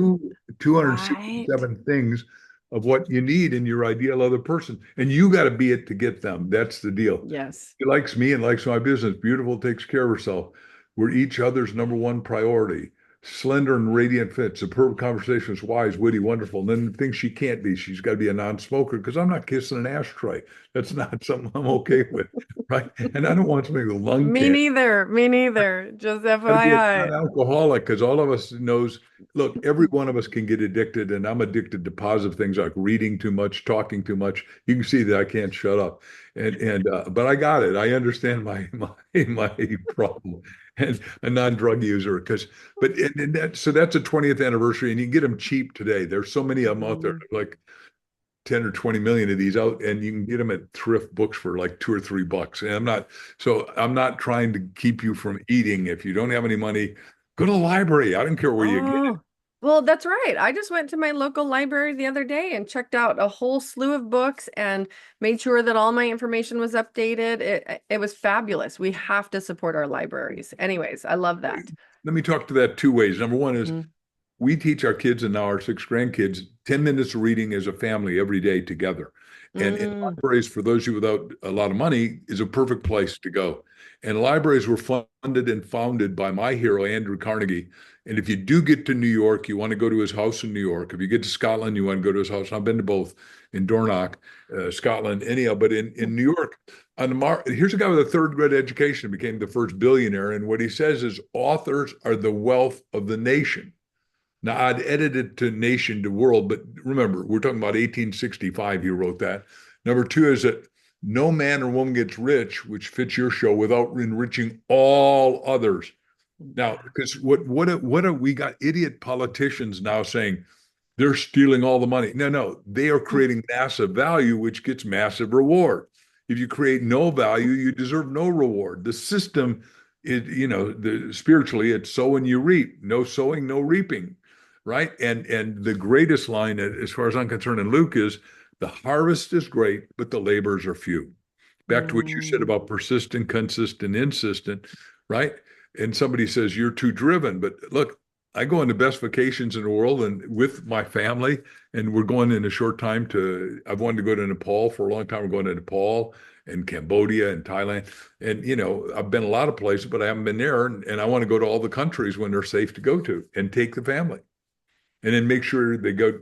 267 things of what you need in your ideal other person. And you got to be it to get them. That's the deal. Yes. She likes me and likes my business. Beautiful, takes care of herself. We're each other's number one priority. Slender and radiant fit, superb conversations, wise, witty, wonderful. And then the things she can't be, she's got to be a non-smoker because I'm not kissing an ashtray. That's not something I'm okay with, right? And I don't want somebody with lung Me cancer. neither. Me neither. Just Got to be a FYI. non-alcoholic because all of us knows. Look, every one of us can get addicted, and I'm addicted to positive things like reading too much, talking too much. You can see that I can't shut up, and but I got it. I understand my problem, and a non-drug user but and that so that's a 20th anniversary, and you can get them cheap today. There's so many of them out there, Mhm. like 10 or 20 million of these out, and you can get them at thrift books for like $2 or $3. And I'm not trying to keep you from eating. If you don't have any money, go to the library. I don't care where you get it. Oh, well, that's right. I just went to my local library the other day and checked out a whole slew of books and made sure that all my information was updated. It was fabulous. We have to support our libraries. Anyways, I love that. Let me talk to that two ways. Number one is Mm, we teach our kids and now our 6 grandkids 10 minutes of reading as a family every day together. And mm, libraries, for those of you without a lot of money, is a perfect place to go. And libraries were funded and founded by my hero, Andrew Carnegie. And if you do get to New York, you want to go to his house in New York. If you get to Scotland, you want to go to his house. I've been to both in Dornoch, Scotland, anyhow. But in New York, here's a guy with a third grade education, became the first billionaire. And what he says is authors are the wealth of the nation. Now, I'd edited to nation to world, but remember, we're talking about 1865. He wrote that. Number two is that no man or woman gets rich, which fits your show, without enriching all others. Now, yeah. because what we got idiot politicians now saying they're stealing all the money. No, they are creating massive value, which gets massive reward. If you create no value, you deserve no reward. The system is, spiritually, it's sow and you reap. No sowing, no reaping, right? And the greatest line, as far as I'm concerned, in Luke is the harvest is great, but the laborers are few. Back to what you said Mm. about persistent, consistent, insistent, right? And somebody says you're too driven, but look, I go on the best vacations in the world and with my family, and we're going in a short time I've wanted to go to Nepal for a long time. We're going to Nepal and Cambodia and Thailand. And, I've been a lot of places, but I haven't been there. And I want to go to all the countries when they're safe to go to and take the family. and then make sure they go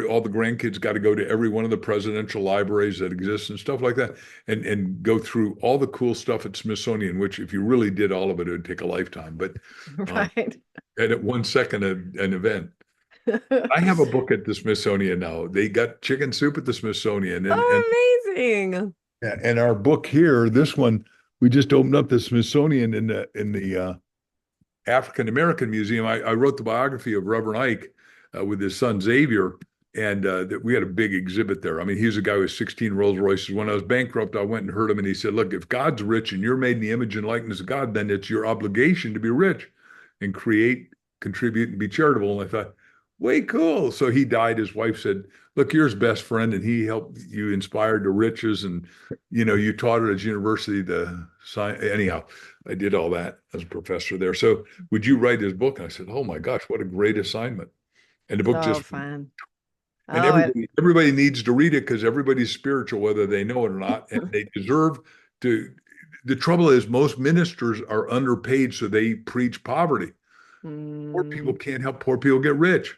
all the grandkids got to go to every one of the presidential libraries that exist and stuff like that, and go through all the cool stuff at Smithsonian, which if you really did all of it, it would take a lifetime. But Right. and at 1 second an event. I have a book at the Smithsonian now. They got chicken soup at the Smithsonian, Oh, amazing. and our book here, this one, we just opened up the Smithsonian in the African American Museum. I wrote the biography of Reverend Ike with his son Xavier, and we had a big exhibit there. I mean, he's a guy with 16 Rolls Royces. When I was bankrupt, I went and heard him, and he said, "Look, if God's rich and you're made in the image and likeness of God, then it's your obligation to be rich and create, contribute, and be charitable." And I thought, way cool. So he died. His wife said, "Look, you're his best friend, and he helped you inspire to riches, and you taught at his university the science." Anyhow, I did all that as a professor there. So would you write his book? And I said, "Oh my gosh, what a great assignment!" And the book So just fun. and Oh, it, everybody needs to read it because everybody's spiritual, whether they know it or not, and they deserve to. The trouble is, most ministers are underpaid, so they preach poverty. Poor people mm, can't help poor people get rich.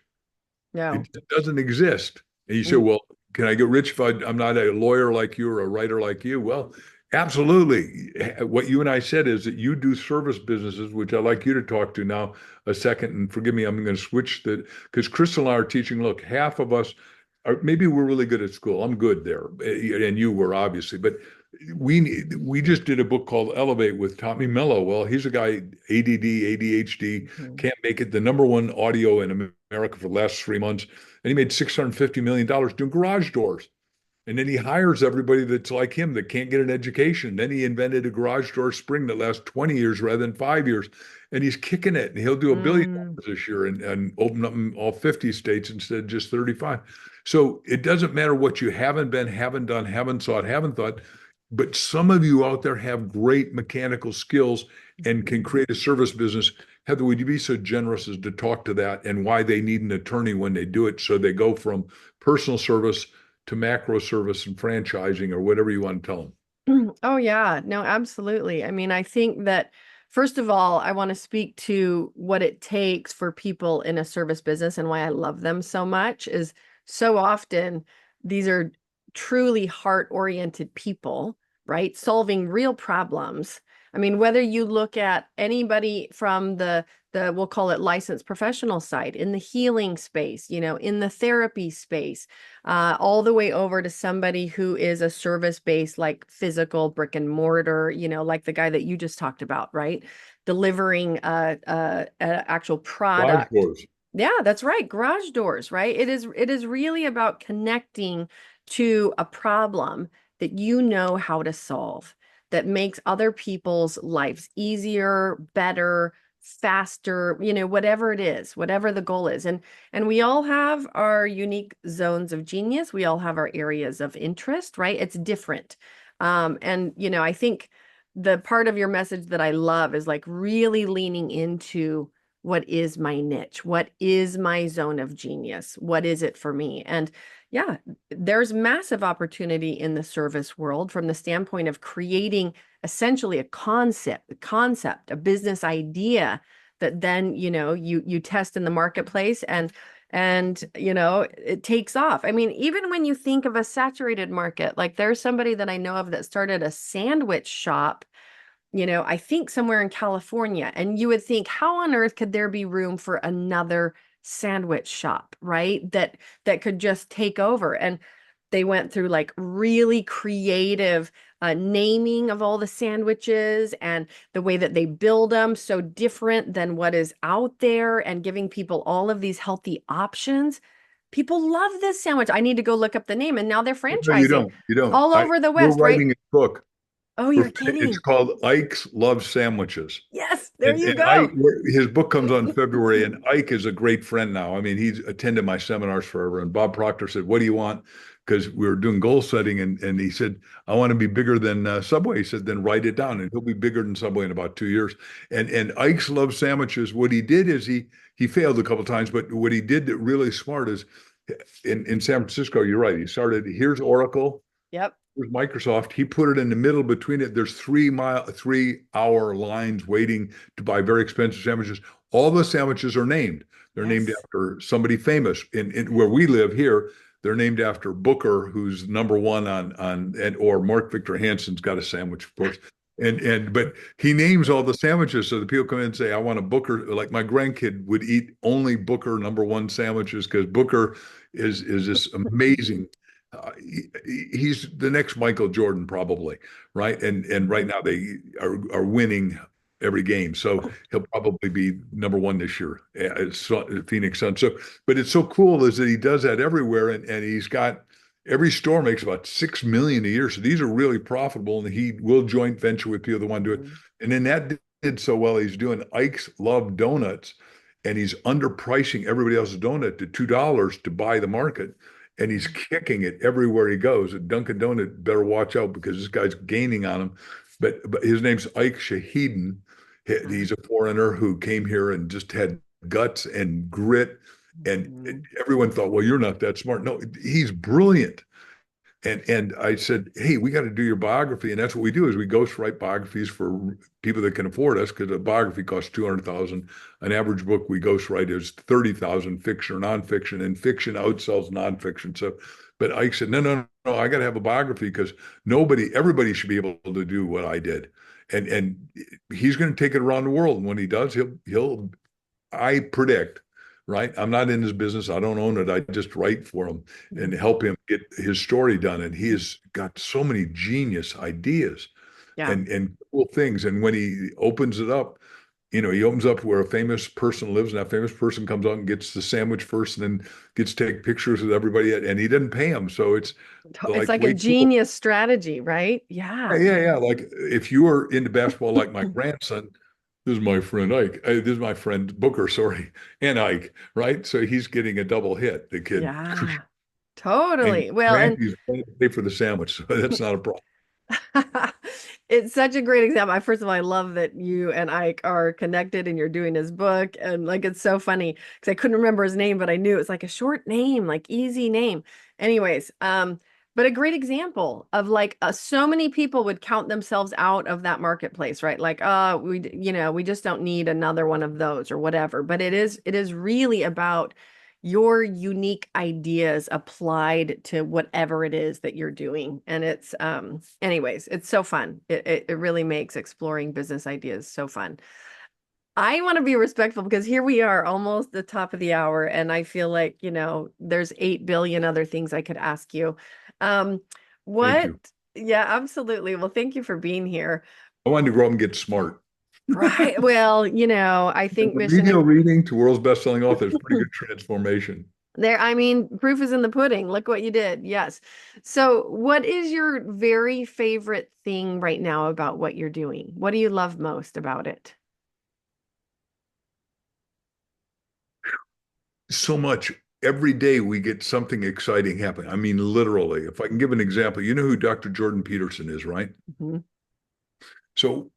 It no. doesn't exist. And you say, Mm, well, can I get rich if I'm not a lawyer like you or a writer like you? Well, absolutely. What you and I said is that you do service businesses, which I'd like you to talk to now a second. And forgive me, I'm going to switch because Crystal and I are teaching. Look, half of us are maybe we're really good at school. I'm good there, and you were obviously, but we just did a book called Elevate with Tommy Mello. Well, he's a guy ADD, ADHD, mhm. can't make it the number one audio in America for the last 3 months, and he made $650 million doing garage doors. And then he hires everybody that's like him that can't get an education. Then he invented a garage door spring that lasts 20 years rather than 5 years. And he's kicking it. And he'll do $1 billion this year and open up in all 50 states instead of just 35. So it doesn't matter what you haven't been, haven't done, haven't thought, haven't thought. But some of you out there have great mechanical skills and can create a service business. Heather, would you be so generous as to talk to that and why they need an attorney when they do it so they go from personal service to macro service and franchising or whatever you want to tell them? Oh, yeah. No, absolutely. I mean, I think that first of all, I want to speak to what it takes for people in a service business and why I love them so much is so often these are truly heart-oriented people, right? Solving real problems. I mean, whether you look at anybody from the we'll call it licensed professional side, in the healing space, in the therapy space, all the way over to somebody who is a service-based, like physical brick and mortar, like the guy that you just talked about, right? Delivering a actual Garage product. doors. Yeah, that's right. Garage doors, right? It is really about connecting to a problem that you know how to solve that makes other people's lives easier, better, faster, whatever it is, whatever the goal is. And we all have our unique zones of genius. We all have our areas of interest, right? It's different. And I think the part of your message that I love is like really leaning into what is my niche? What is my zone of genius? What is it for me? And yeah, there's massive opportunity in the service world from the standpoint of creating essentially a concept, a business idea that then, you test in the marketplace and it takes off. I mean, even when you think of a saturated market, like there's somebody that I know of that started a sandwich shop, I think somewhere in California. And you would think, how on earth could there be room for another sandwich shop, right? That could just take over. And they went through like really creative naming of all the sandwiches and the way that they build them, so different than what is out there and giving people all of these healthy options. People love this sandwich. I need to go look up the name. And now they're No, you franchising don't. You don't. all over the We're West, right? writing a book. Oh, We're, you're it's kidding. called Ike's Love Sandwiches. Yes, there And, you and Ike, go. his book comes out in February, and Ike is a great friend now. I mean, he's attended my seminars forever. And Bob Proctor said, "What do you want?" Because we were doing goal setting, and he said, "I want to be bigger than Subway." He said, "Then write it down, and he'll be bigger than Subway in about 2 years." And Ike's Love Sandwiches. What he did is he failed a couple of times, but what he did that really smart is in San Francisco. You're right. He started. Here's Oracle. Yep. With Microsoft, he put it in the middle between it. There's 3 hour lines waiting to buy very expensive sandwiches. All the sandwiches are named. They're named Yes. after somebody famous. In where we live here, they're named after Booker, who's number one or Mark Victor Hansen's got a sandwich, of course. And but he names all the sandwiches so the people come in and say, I want a Booker. Like my grandkid would eat only Booker number one sandwiches because Booker is this amazing. He's the next Michael Jordan, probably, right? And right now they are winning every game. So he'll probably be number one this year at Phoenix Suns. So, but it's so cool is that he does that everywhere, and he's got every store makes about 6 million a year. So these are really profitable, and he will joint venture with people that want to do it. Mhm. And then that did so well. He's doing Ike's Love Donuts, and he's underpricing everybody else's donut to $2 to buy the market. And he's kicking it everywhere he goes. At Dunkin' Donut, better watch out because this guy's gaining on him. But his name's Ike Shahiden. He's a foreigner who came here and just had guts and grit. And Mhm. everyone thought, well, you're not that smart. No, he's brilliant. And I said, hey, we got to do your biography. And that's what we do is we ghostwrite biographies for people that can afford us because a biography costs 200,000. An average book we ghostwrite is 30,000, fiction or nonfiction, and fiction outsells nonfiction. So, but Ike said, no, I got to have a biography because everybody should be able to do what I did. And he's going to take it around the world. And when he does, I predict, right? I'm not in his business. I don't own it. I just write for him and Mhm. help him get his story done. And he has got so many genius ideas Yeah. and cool things. And when he opens it up, he opens up where a famous person lives, and that famous person comes out and gets the sandwich first, and then gets to take pictures with everybody, and he didn't pay him, so it's It's like like a way cool. genius strategy, right? Yeah, Yeah. yeah, yeah. Like if you are into basketball, like my grandson, this is my friend Ike. This is my friend Booker, sorry, and Ike, right? So he's getting a double hit, the kid. Yeah. And Totally. Well, and Granty's going to pay for the sandwich, so that's not a problem. it's such a great example. First of all, I love that you and Ike are connected and you're doing his book. And like, it's so funny because I couldn't remember his name, but I knew it was like a short name, like easy name. Anyways, but a great example of like so many people would count themselves out of that marketplace, right? Like, we just don't need another one of those or whatever. But it is really about your unique ideas applied to whatever it is that you're doing. And it's anyways, it's so fun. It really makes exploring business ideas so fun. I want to be respectful because here we are almost the top of the hour and I feel like, there's 8 billion other things I could ask you. Um Thank what you. Yeah, absolutely. Well, thank you for being here. I wanted to grow up and get smart. Right. Well, I think Remedial reading to world's best-selling author is pretty good transformation. There, I mean, proof is in the pudding. Look what you did. Yes. So, what is your very favorite thing right now about what you're doing? What do you love most about it? So much. Every day we get something exciting happening. I mean, literally. If I can give an example, you know who Dr. Jordan Peterson is, right? Mhm. So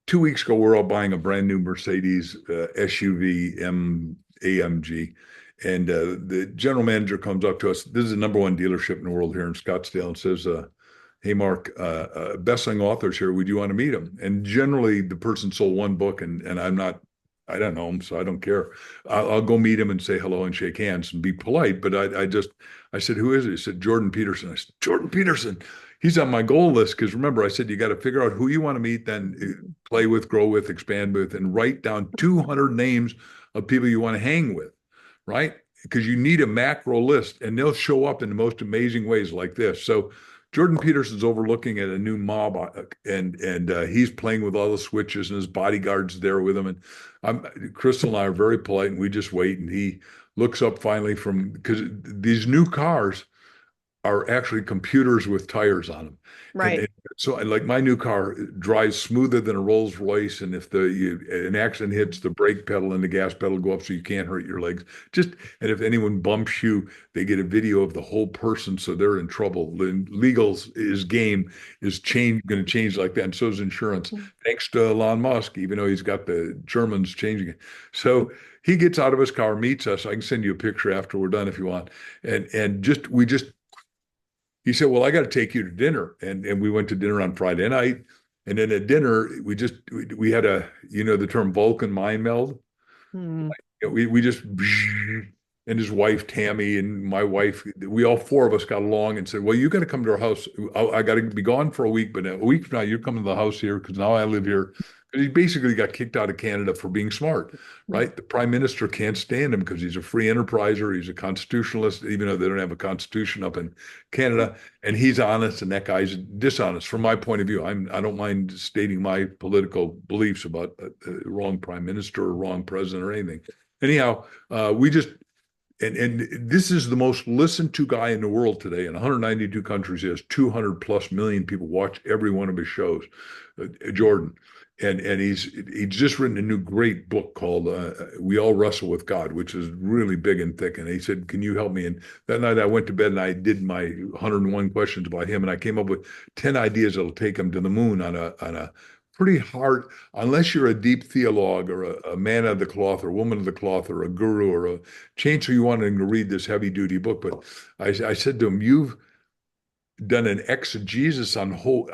2 weeks ago, we're all buying a brand new Mercedes SUV AMG. And the general manager comes up to us. This is the number one dealership in the world here in Scottsdale and says, hey, Mark, best-selling author's here. Would you want to meet him? And generally, the person sold one book, and I don't know him, so I don't care. I'll go meet him and say hello and shake hands and be polite. But I said, who is it? He said, Jordan Peterson. I said, Jordan Peterson. He's on my goal list because remember, I said you got to figure out who you want to meet, then play with, grow with, expand with, and write down 200 names of people you want to hang with, right? Because you need a macro list, and they'll show up in the most amazing ways like this. So Jordan Peterson's overlooking at a new mob, and he's playing with all the switches, and his bodyguard's there with him. And Crystal and I are very polite, and we just wait. And he looks up finally because these new cars are actually computers with tires on them. And Right. so like my new car drives smoother than a Rolls Royce. And if an accident hits, the brake pedal and the gas pedal go up so you can't hurt your legs. And if anyone bumps you, they get a video of the whole person. So they're in trouble. Legal's is game is going to change like that. And so is insurance. Thanks to Elon Musk, even though he's got the Germans changing it. So he gets out of his car, meets us. I can send you a picture after we're done if you want. And we just he said, well, I got to take you to dinner. And we went to dinner on Friday night. And then at dinner, we had the term Vulcan mind meld. Mm. We just and his wife Tammy and my wife, we all four of us got along and said, "Well, you got to come to our house. I got to be gone for a week, but a week from now, you're coming to the house here because now I live here." Because he basically got kicked out of Canada for being smart, right? The prime minister can't stand him because he's a free enterpriser, he's a constitutionalist, even though they don't have a constitution up in Canada, and he's honest, and that guy's dishonest. From my point of view, I don't mind stating my political beliefs about a wrong prime minister or wrong president or anything. Anyhow, we just and this is the most listened to guy in the world today. In 192 countries, he has 200 plus million people watch every one of his shows. Jordan, and he's just written a new great book called "We All Wrestle with God," which is really big and thick. And he said, "Can you help me?" And that night I went to bed and I did my 101 questions about him, and I came up with 10 ideas that'll take him to the moon on a pretty hard, unless you're a deep theologue or a man of the cloth or woman of the cloth or a guru or a change who you wanted to read this heavy duty book. But I said to him, "You've done an exegesis on whole."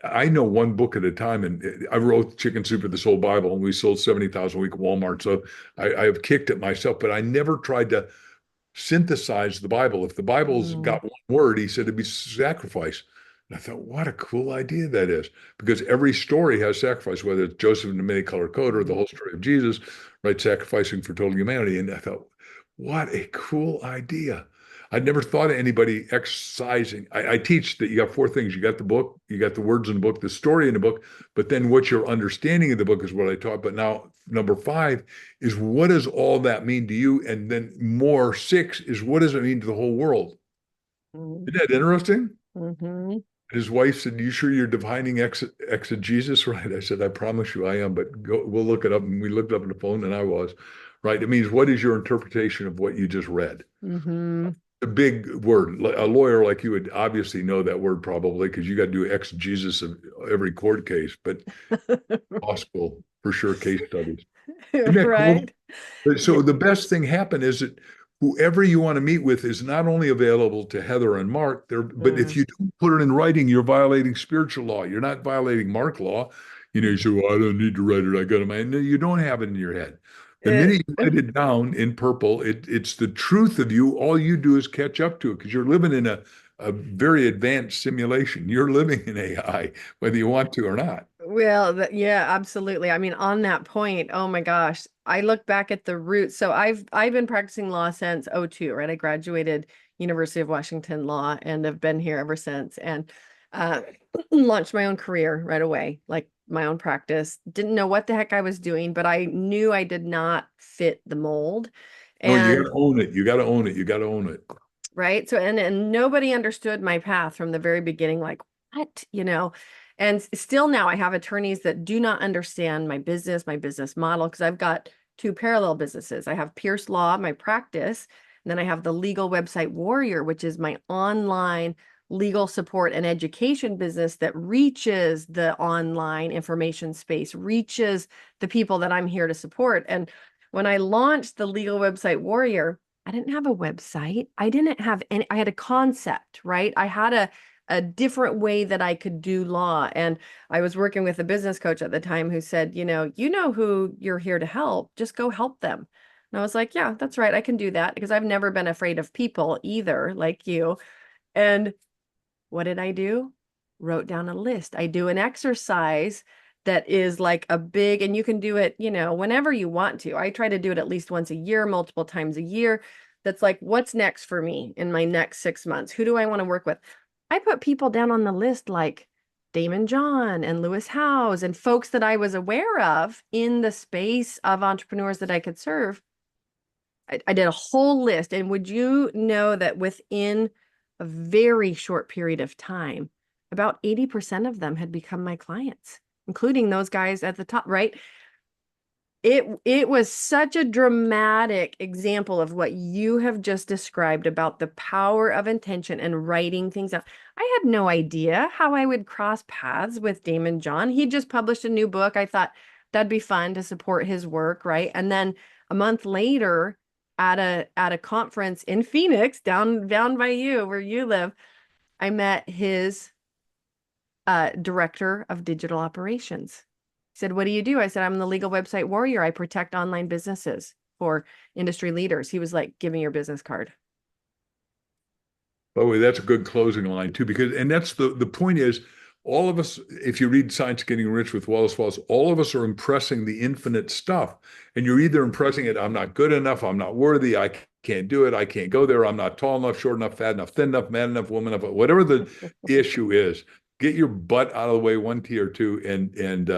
I know one book at a time, and I wrote Chicken Soup for the Soul Bible, and we sold 70,000 a week at Walmart. So I have kicked it myself, but I never tried to synthesize the Bible. If the Bible's Mm. got one word, he said it'd be sacrifice. And I thought, what a cool idea that is, because every story has sacrifice, whether it's Joseph and the many-color coat or the whole story of Jesus, right, sacrificing for total humanity. And I thought, what a cool idea. I'd never thought of anybody exercising. I teach that you got four things. You got the book, you got the words in the book, the story in the book, but then what your understanding of the book is what I taught. But now number five is what does all that mean to you? And then more six is what does it mean to the whole world? Mm. Isn't that interesting? Mm-hmm. His wife said, "You sure you're defining exegesis right?" I said, "I promise you I am, but we'll look it up." And we looked up on the phone and I was, right? It means what is your interpretation of what you just read? Mm-hmm. A big word. A lawyer like you would obviously know that word probably because you got to do exegesis of every court case, but law school for sure, case studies. Isn't that cool? Right. Yeah. So the best thing happened is that whoever you want to meet with is not only available to Heather and Mark, there, but if Mm. you don't put it in writing, you're violating spiritual law. You're not violating Mark law. You say, "Well, I don't need to write it. I got it." No, you don't have it in your head. The It, minute you write it down in purple, it's the truth of you. All you do is catch up to it because you're living in a very advanced simulation. You're living in AI, whether you want to or not. well, yeah, absolutely. I mean, on that point, oh my gosh, I look back at the roots. So I've been practicing law since '02, right? I graduated University of Washington Law and have been here ever since. And uh, launched my own career right away, like my own practice. Didn't know what the heck I was doing, but I knew I did not fit the mold. No, you got And to own it. You got to own it. You got to own it. right. So, and nobody understood my path from the very beginning, like, what, and still now I have attorneys that do not understand my business model, because I've got two parallel businesses. I have Pierce Law, my practice, and then I have the Legal Website Warrior, which is my online legal support and education business that reaches the online information space, reaches the people that I'm here to support. And when I launched the Legal Website Warrior, I didn't have a website. I didn't have any, I had a concept, right? I had a different way that I could do law. And I was working with a business coach at the time who said, you know who you're here to help, just go help them. And I was like, yeah, that's right. I can do that because I've never been afraid of people either, like you. And what did I do? Wrote down a list. I do an exercise that is like a big, and you can do it, whenever you want to. I try to do it at least once a year, multiple times a year. That's like, what's next for me in my next 6 months? Who do I want to work with? I put people down on the list like Damon John and Lewis Howes and folks that I was aware of in the space of entrepreneurs that I could serve. I did a whole list. And would you know that within a very short period of time, about 80% of them had become my clients, including those guys at the top, right? It was such a dramatic example of what you have just described about the power of intention and writing things out. I had no idea how I would cross paths with Damon John. He just published a new book. I thought that'd be fun to support his work, right? And then a month later, at a conference in Phoenix, down by you where you live, I met his director of digital operations. He said, "What do you do?" I said, "I'm the legal website warrior. I protect online businesses for industry leaders." He was like, "Give me your business card." By the way, that's a good closing line too, because and that's the point is all of us, if you read Science of Getting Rich with Wallace Wallace, all of us are impressing the infinite stuff. And you're either impressing it, I'm not good enough, I'm not worthy, I can't do it, I can't go there, I'm not tall enough, short enough, fat enough, thin enough, man enough, woman enough, whatever the issue is, get your butt out of the way, one T or two, and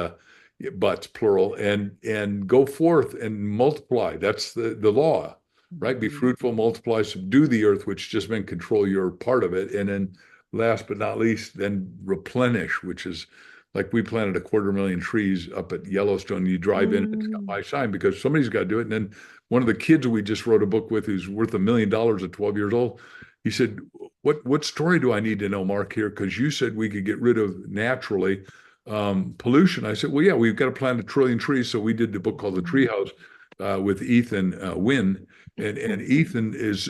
butts plural, and go forth and multiply. That's the law, right? Be Mhm. fruitful, multiply, subdue the earth, which just meant control your part of it. And then last but not least, then replenish, which is like we planted 250,000 trees up at Yellowstone. You drive in, it's got Mm. my sign because somebody's got to do it. And then one of the kids we just wrote a book with, who's worth $1 million at 12 years old, he said, what story do I need to know, Mark, here? Because you said we could get rid of naturally pollution. I said, well, yeah, we've got to plant 1 trillion trees. So we did the book called The Mhm. Treehouse with Ethan Wynn, and Ethan is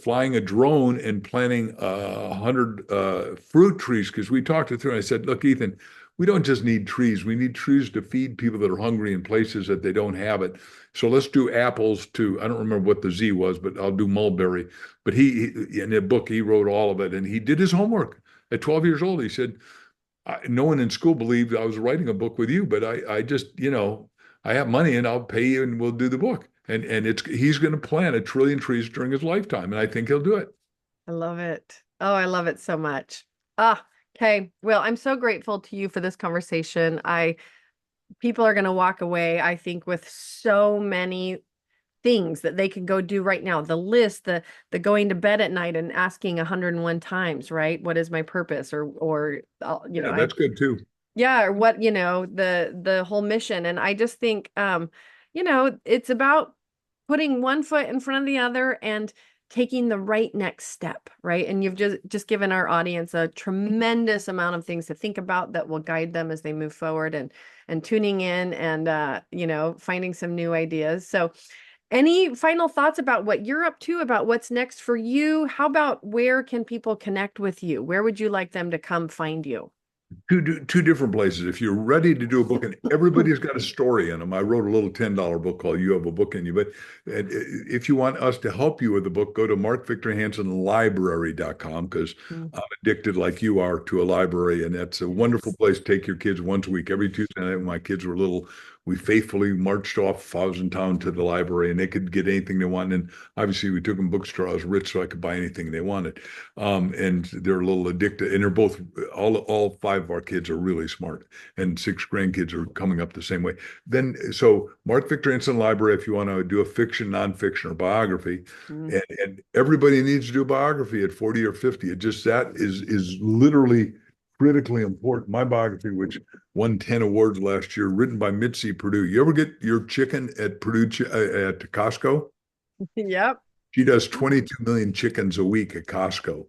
flying a drone and planting 100 fruit trees because we talked it through. And I said, look, Ethan, we don't just need trees. We need trees to feed people that are hungry in places that they don't have it. So let's do apples to, I don't remember what the Z was, but I'll do mulberry. But he in the book, he wrote all of it and he did his homework at 12 years old. He said, no one in school believed I was writing a book with you, but I just, I have money and I'll pay you and we'll do the book. And he's going to plant 1 trillion trees during his lifetime, and I think he'll do it. I love it. Oh, I love it so much. Ah, okay. Well, I'm so grateful to you for this conversation. People are going to walk away, I think, with so many things that they can go do right now. The list, the going to bed at night and asking 101 times, right? What is my purpose? Yeah, that's good too. Yeah, or what, the whole mission. And I just think it's about putting one foot in front of the other and taking the right next step, right? And you've just given our audience a tremendous amount of things to think about that will guide them as they move forward and tuning in and finding some new ideas. So any final thoughts about what you're up to, about what's next for you? How about where can people connect with you? Where would you like them to come find you? Two different places. If you're ready to do a book, and everybody's got a story in them, I wrote a little $10 book called "You Have a Book in You." But if you want us to help you with the book, go to markvictorhansenlibrary.com because Mm. I'm addicted, like you are, to a library, and that's a wonderful Yes. place to take your kids once a week. Every Tuesday night when my kids were little, we faithfully marched off Thousand Town to the library, and they could get anything they wanted. And obviously, we took them bookstore. I was rich, so I could buy anything they wanted. And they're a little addicted, and they're both all five of our kids are really smart, and six grandkids are coming up the same way. Then, so Mark Victor Hansen Library, if you want to do a fiction, nonfiction, or biography, Mm. and everybody needs to do a biography at 40 or 50. It just that is literally critically important. My biography, which won 10 awards last year, written by Mitzi Purdue. You ever get your chicken at at Costco? Yep. She does 22 million chickens a week at Costco.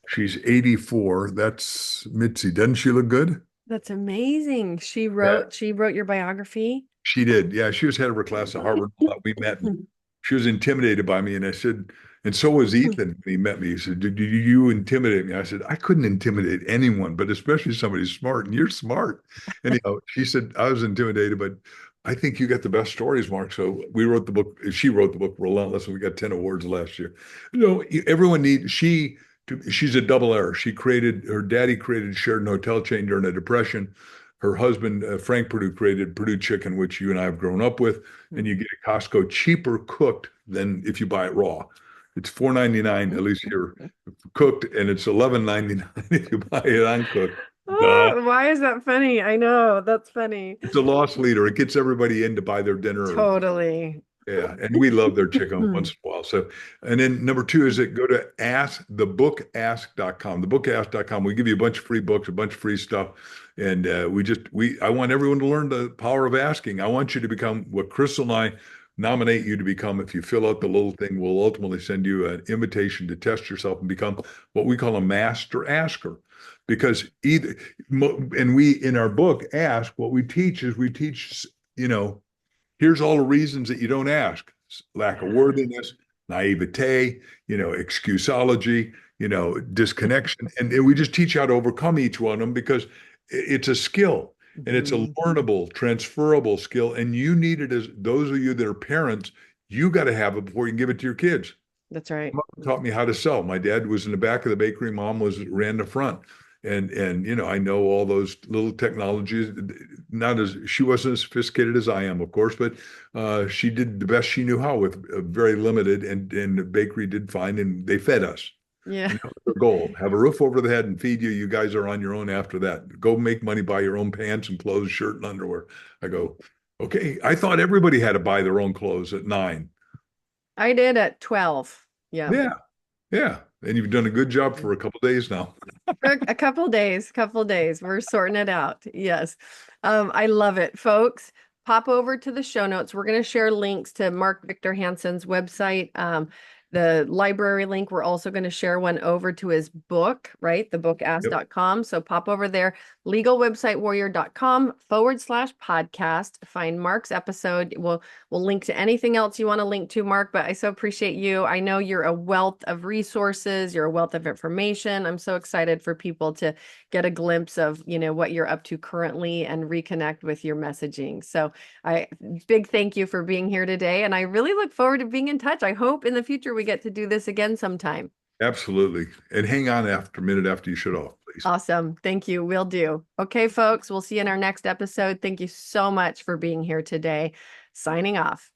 She's 84. That's Mitzi. Doesn't she look good? That's amazing. She Yeah. wrote she wrote your biography. She did. Yeah, she was head of her class at Harvard. We met, and she was intimidated by me. And I said, and so was Ethan when he met me. He said, did you intimidate me? I said, I couldn't intimidate anyone, but especially somebody smart. And you're smart. Anyhow, she said, I was intimidated, but I think you got the best stories, Mark. So we wrote the book. She wrote the book Relentless, and we got 10 awards last year. Everyone needs, she's a double error. Her daddy created Sheraton Hotel chain during the Depression. Her husband, Frank Purdue, created Purdue Chicken, which you and I have grown up with, and you get at Costco cheaper cooked than if you buy it raw. It's $4.99 at least here cooked, and it's $11.99 if you buy it uncooked. Duh. Oh, why is that funny? I know, that's funny. It's a loss leader. It gets everybody in to buy their dinner. Totally. Yeah, and we love their chicken once in a while. So, and then number two is that go to thebookask.com. Thebookask.com. We give you a bunch of free books, a bunch of free stuff. And I want everyone to learn the power of asking. I want you to become what Crystal and I nominate you to become. If you fill out the little thing, we'll ultimately send you an invitation to test yourself and become what we call a master asker. Because and we, in our book, Ask, what we teach is here's all the reasons that you don't ask: lack of worthiness, naivete, excusology, disconnection. And we just teach you how to overcome each one of them because it's a skill. And it's a Mhm. learnable, transferable skill. And you need it as those of you that are parents, you got to have it before you can give it to your kids. That's right. Mom taught me how to sell. My dad was in the back of the bakery. Mom was ran the front. And I know all those little technologies. Not as she wasn't as sophisticated as I am, of course, but she did the best she knew how with very limited. And the bakery did fine, and they fed us. Yeah. And that was their goal: have a roof over the head and feed you. You guys are on your own after that. Go make money, buy your own pants and clothes, shirt and underwear. I go, okay. I thought everybody had to buy their own clothes at 9. I did at 12. Yeah. Yeah. Yeah. And you've done a good job for a couple of days now. For a couple days. We're sorting it out. Yes. I love it, folks. Pop over to the show notes. We're going to share links to Mark Victor Hansen's website, the library link. We're also going to share one over to his book, right? Yep. ThebookAsk.com. So pop over there, legalwebsitewarrior.com/podcast. Find Mark's episode. We'll link to anything else you want to link to, Mark, but I so appreciate you. I know you're a wealth of resources, you're a wealth of information. I'm so excited for people to get a glimpse of, what you're up to currently and reconnect with your messaging. So I big thank you for being here today. And I really look forward to being in touch. I hope in the future we get to do this again sometime. Absolutely. And hang on after a minute after you shut off, please. Awesome. Thank you. Will do. Okay, folks, we'll see you in our next episode. Thank you so much for being here today. Signing off.